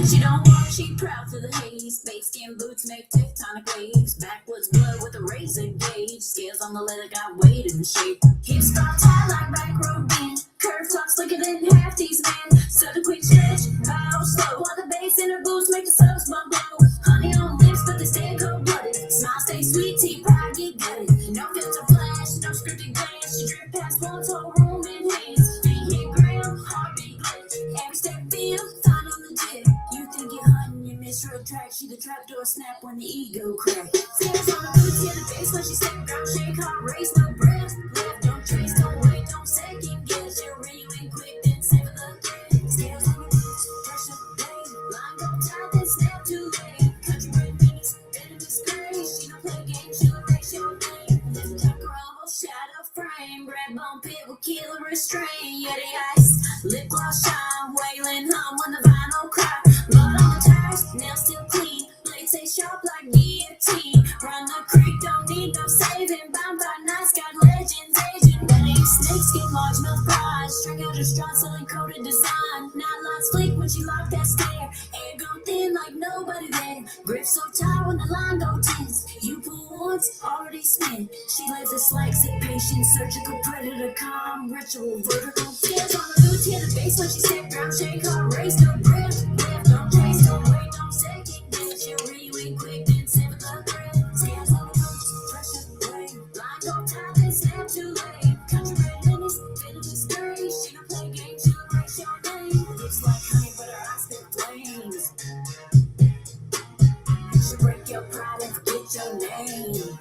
She don't walk, she proud to the haze. Based in blue boots make tectonic waves. Backwoods blood with a razor gauge. Scales on the leather got weight in the shape. Hips drop tight like back road bend. Curve top slicker than half these men. Sudden quick stretch, bow slow. While the bass in her boots make the subs bump blow. Honey on lips, but they stay cold blooded. Smile stay sweet, tea pride get gutted. No filter flash, no scripted glance. She drip past one whole room in hands. Feet hit ground, heartbeat glitch. Every step feel, time on the dip. You think you're hunting, you miss her track. She the trapdoor snap when the ego crack. Stairs on the boots, hit the base when she step. Ground shake, heart race, no breath. Left, don't trace, don't wait, don't second guess. You're real and quick, then sever the thread. Stairs on the boots, pressure, blade. Line go tight, then snap too late. Country red minis, venomous gray. She don't play games, she'll erase your name. Lift tuck rumble, shadow frame. Red bone pit will kill or restrain. Yeti ice, lip gloss shine. Wailing hum when the vinyl cry. Blood on the tires, nails still clean. Blades stay sharp like guillotine. Run the creek, don't need no saving. Bound by nights, got legends aging. Belly snakes get large, milk pride. String out her straw, selling coded design. Nylon flick when she locked that stare. Air go thin like nobody there. Grip so tight when the line go tense. You pull once, already spent. She lives a dyslexic patient, surgical predator, calm, ritual, vertical. Scales on the boots, hit the base when she step. Ground shake, heart race, no breath. Left, don't chase, don't wait, don't second guess. You're real quick, then sever the thread. Scales on the boots, pressure, blade. Line go tight, then snap too late. Country red minis, venomous gray. She don't play games, she'll erase your name. Looks like honey, but her eyes spit flames. She'll break your pride and forget your name.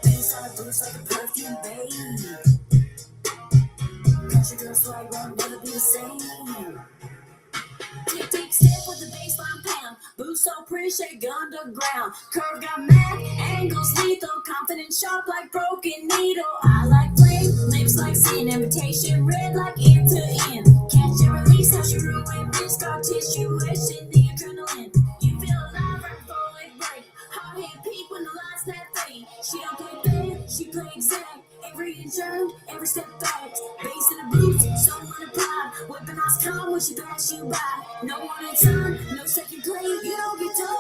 Face on her boots like a perfume, babe. Country girls like won't never be the same. Tick, tick, step with the baseline pound. Boots so pretty, shake underground. Curve got mad, angles lethal. Confident, sharp like broken needle. I like flame, lips like sin. Invitation red like end to end. Catch and release, how she ruined this scar tissue. Wishing the adrenaline. You feel alive right before it break. Hard hand peak when the lights that fade. She don't play fair, she play exact. Every inch earned, every step back. Bass in the boots, so unapplied. Weapon eyes calm when she pass you by. No one in time, no second play. You don't get told.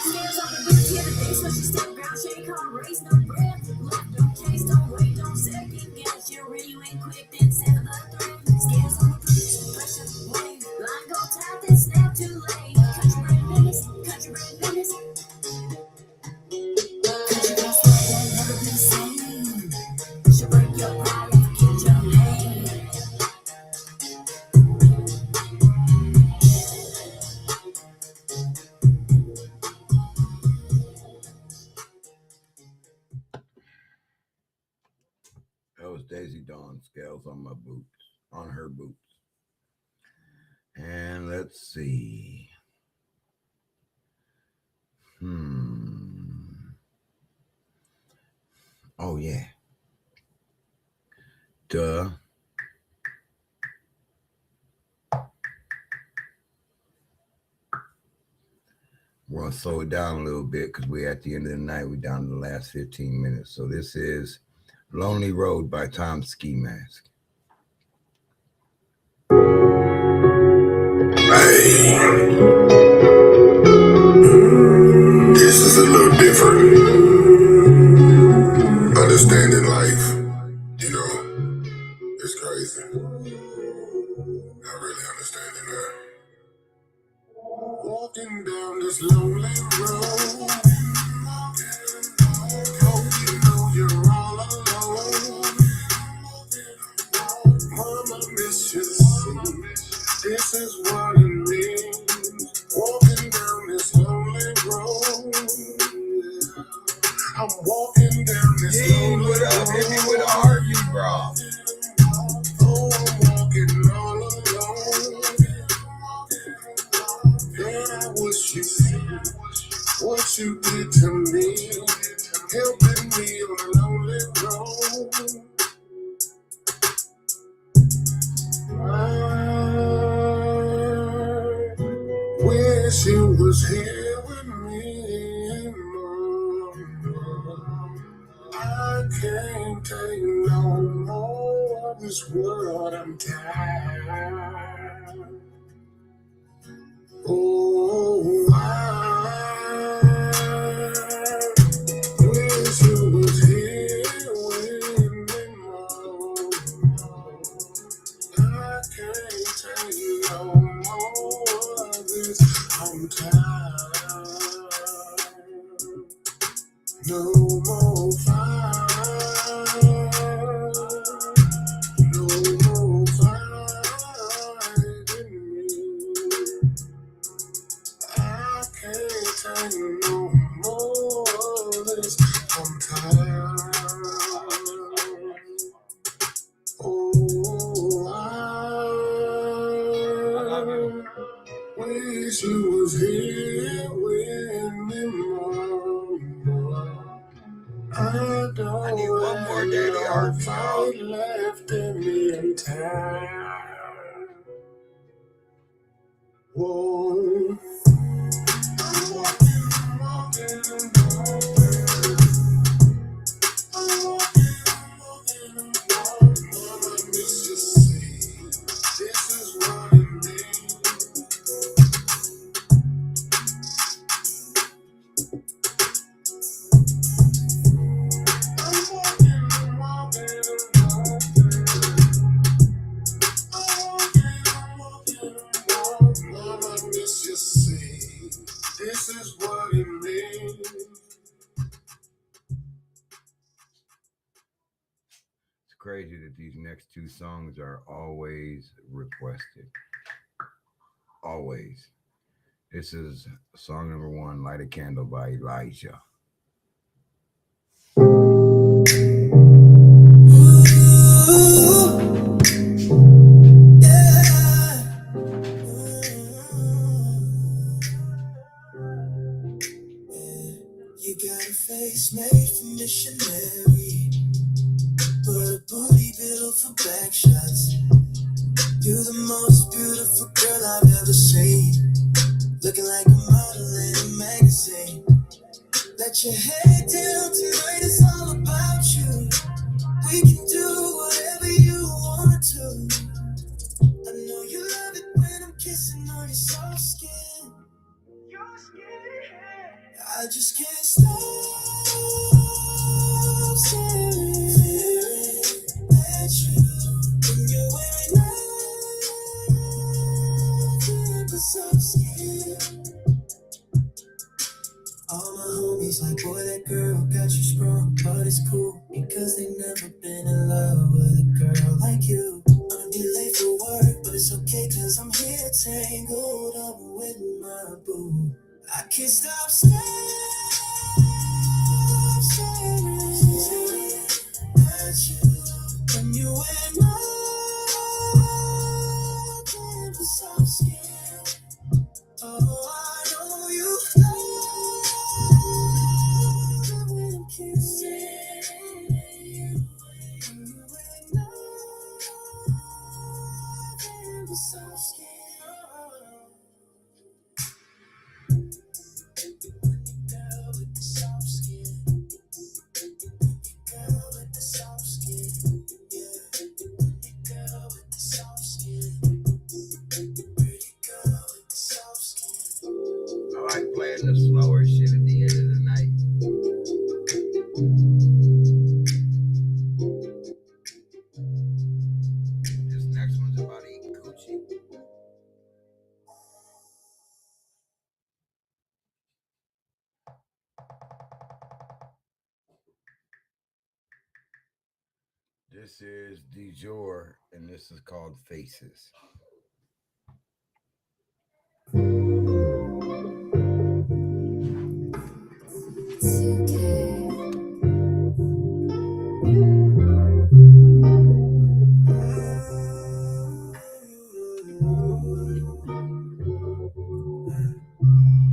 Scales on the boots, hit the base when she step. Ground shake, heart race, no breath. Left, don't chase, don't wait, don't second guess. You're real and quick, then sever the thread. Scales on the boots, pressure, wave. Line go tight, then snap too late. Country red minutes, country red minutes. Country girls like won't never be the same. She'll break your pride and forget your name. That was Daisy Dawn, Scales on my boots, on her boots. And let's see. Oh, yeah. Duh. We're going to slow it down a little bit because we're at the end of the night. We're down to the last 15 minutes. So this is Lonely Road by Tom Ski Mask. Hey, this is a little different. Understanding life, you know, it's crazy. Not really understanding that. Walking down this lonely road, oh, you know you're all alone. Mama, miss you, see, this is what it means. Walking down this lonely road. I'm walking down this lonely road. Hit me with a heartbeat, bro. Oh, I'm walking all alone. And I wish you see what you did to me, helping me on a lonely road. I wish you was here with me, Mom. I can't take no more of this world, I'm tired. Oh, No more fight. No more fighting me. I can't take no more of this. I'm tired. Oh, I wish you was here with me more. I don't I need one more daily have RPO. fight left in me in time. Whoa. I'm walking, walking, I'm walking, Mama, miss you see. This is what it means. I'm walking, walking, Mama, miss you see. This is what it means. It's crazy that these next two songs are always requested. Always. This is song number 1, Light a Candle by Elijah. You got a face made for missionary, but a booty built for back shots. You're the most beautiful girl I've ever seen, looking like a model in a magazine. Let your head down tonight, it's all about you. We can do whatever you want to. I know you love it when I'm kissing on your soft skin. I just can't stop staring at you when you're wearing nothing but soft skin. All my homies like, boy, that girl got you sprung, but it's cool because they never been in love with a girl like you. I'ma be late for work, but it's okay cause I'm here tangled up with my boo. I can't stop staring at you when you wear nothing but soft skin. Oh, I know you love when I'm kissing you when you wear nothing but soft skin. Girl with the soft skin. Girl with the soft skin. Yeah. Girl with the soft skin. Pretty girl with the soft skin. I like playing the slower shit at the end of the night. This next one's about eating coochie. This is Dior, and this is called Faces.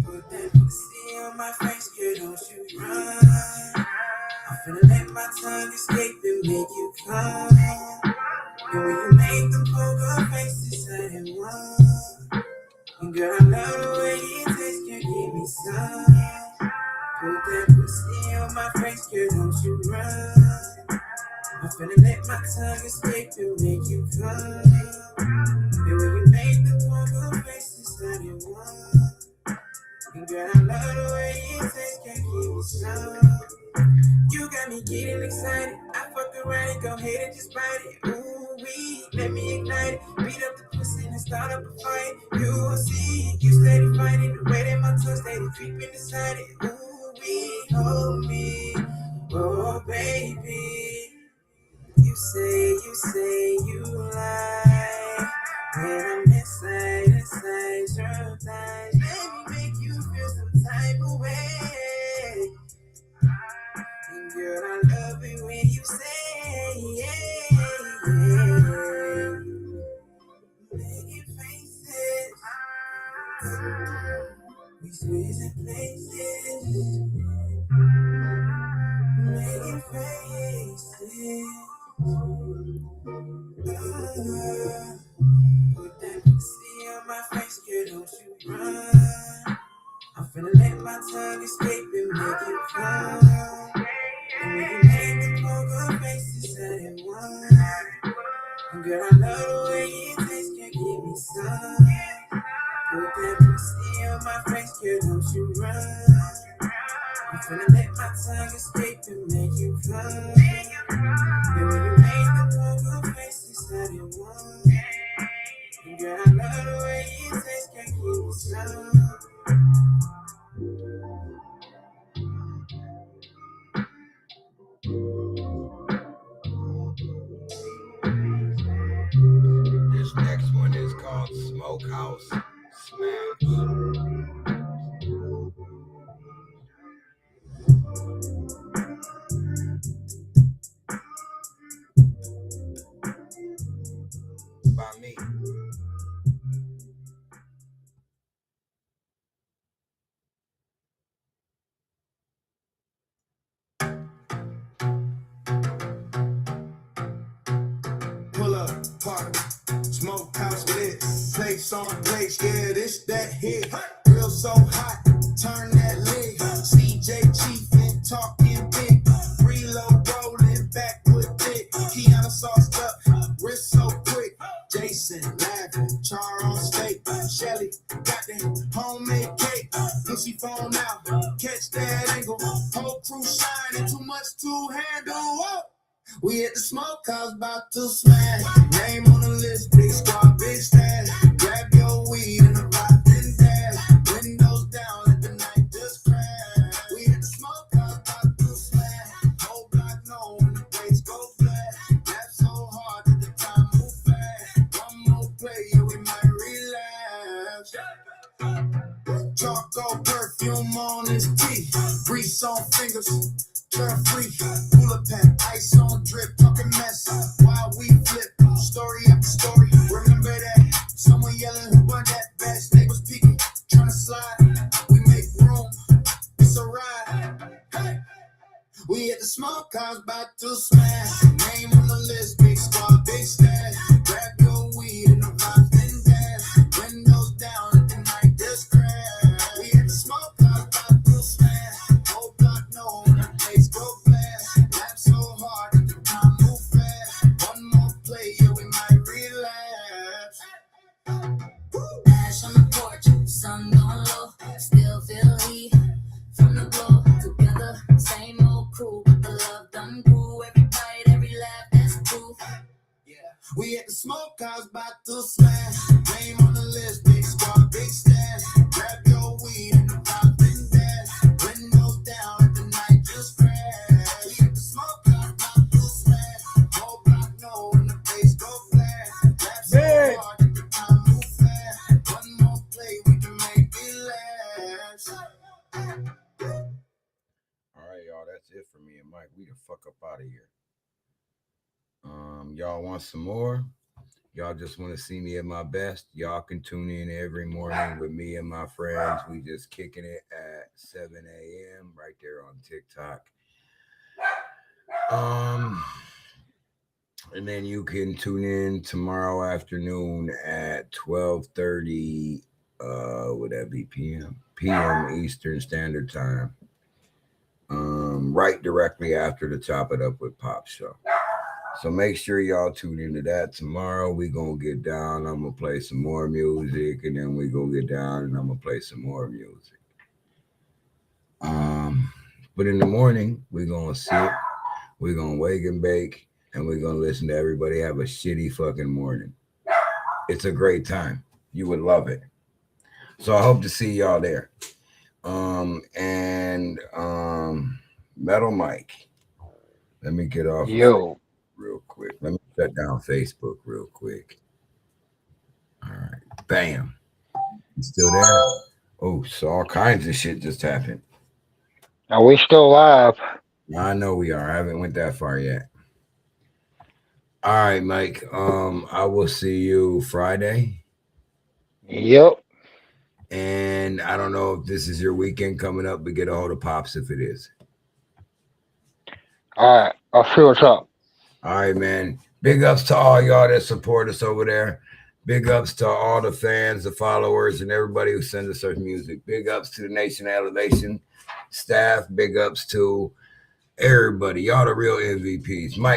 Put that pussy on my face, girl, don't you run. I'm finna let my tongue escape and make you come. And when you make them poker faces, I ain't one. And girl, I love the way it tastes, girl, give me some. Put that pussy on my face, girl, don't you run. I'm finna let my tongue escape and make you come. And when you make them poker faces, I ain't one. And girl, I love the way it tastes, girl, give me some. You got me getting excited. I fuck around and go ahead and just bite it. Ooh, wee, let me ignite it. Beat up the pussy and start up a fight. You will see, you steady fighting. The way that my tongue steady creeping inside it. Ooh, wee, hold me. Oh, baby, you say you lie. When I'm inside your thighs, let me make you feel some type of way. And girl, I love it when you say, making faces, we squeezing places, making faces. Put that pussy on my face, girl, don't you run. I'm finna let my tongue escape and make it come. And when you make the poker faces, I didn't want. And girl, I love the way it tastes, can't give me some. Put that pussy on my face, girl, don't you run. I'm finna let my tongue escape and make you come. And when you make the poker faces, I didn't want. And girl, I love the way it tastes, can't give me some. This next one is called Smokehouse Smash. By me. Pull up, park, smokehouse lit, plates on plates, yeah, this that hit. Real so hot, turn that lid. CJ Chief and talking big. Reload rolling back with dick. Kiana sauced up, wrist so quick. Jason laughing, char on steak. Shelly got that homemade cake. Lucy phone out, catch that angle. Whole crew shining, too much to handle. Whoa. We at the smokehouse, about to smash. Name on the list, big squad, big stash. Grab your weed and the vibe and dash. Windows down, let the night just crash. We at the smokehouse, about to smash. Whole block know when the bass go flat. Laugh so hard that the time move fast. One more play, yeah, we might relapse. Charcoal perfume on his teeth. Grease on fingers. Turn free, cooler pack, ice on drip, talking mess. While we flip, story after story. Remember that? Someone yelling, who run that best? Neighbors peeking, trying to slide. We make room, it's a ride. Hey. We at the smokehouse, about to smash. Name on the list, big squad, big stash. Grab your weed and the vibe and dash. Windows down, let the night just crash. We at the smokehouse, about to smash. Whole block know when the place go fast. Laugh so hard that the time move fast. One more play, yeah, we might relapse. Ash on the porch, sun on low, still feel heat from the glow. Together, same old crew, but the love done grew. Every bite, every laugh, that's proof. We at the smokehouse, about to smash. Name on the list, big squad, big stash. Grab your weed and the vibe and dash. Windows down, let the night just crash. We at the smokehouse, about to smash. Whole block know when the bass go flat. Laugh so hard that the time move fast. One more play, we can make it last. All right, y'all. That's it for me and Mike. We the fuck up out of here. Y'all want some more? Y'all just want to see me at my best? Y'all can tune in every morning with me and my friends. We just kicking it at 7 a.m. right there on TikTok. And then you can tune in tomorrow afternoon at 12:30. Would that be p.m. Eastern Standard Time. Right directly after the Chop It Up with Pop show. So make sure y'all tune into that tomorrow. We gonna get down. I'm gonna play some more music, and then we gonna get down, and I'm gonna play some more music. But in the morning, we're gonna sit, we're gonna wake and bake, and we're gonna listen to everybody have a shitty fucking morning. It's a great time. You would love it. So I hope to see y'all there. Metal Mike. Let me get off Yo. real quick. Let me shut down Facebook real quick. All right. Bam. You still there? Oh, so all kinds of shit just happened. Are we still live? I know we are. I haven't went that far yet. All right, Mike. I will see you Friday. Yep. And I don't know if this is your weekend coming up, but get a hold of Pops if it is. All right. I'll see what's up. All right, man. Big ups to all y'all that support us over there. Big ups to all the fans, the followers, and everybody who sends us our music. Big ups to the Nation Elevation staff. Big ups to everybody. Y'all the real MVPs. Mike.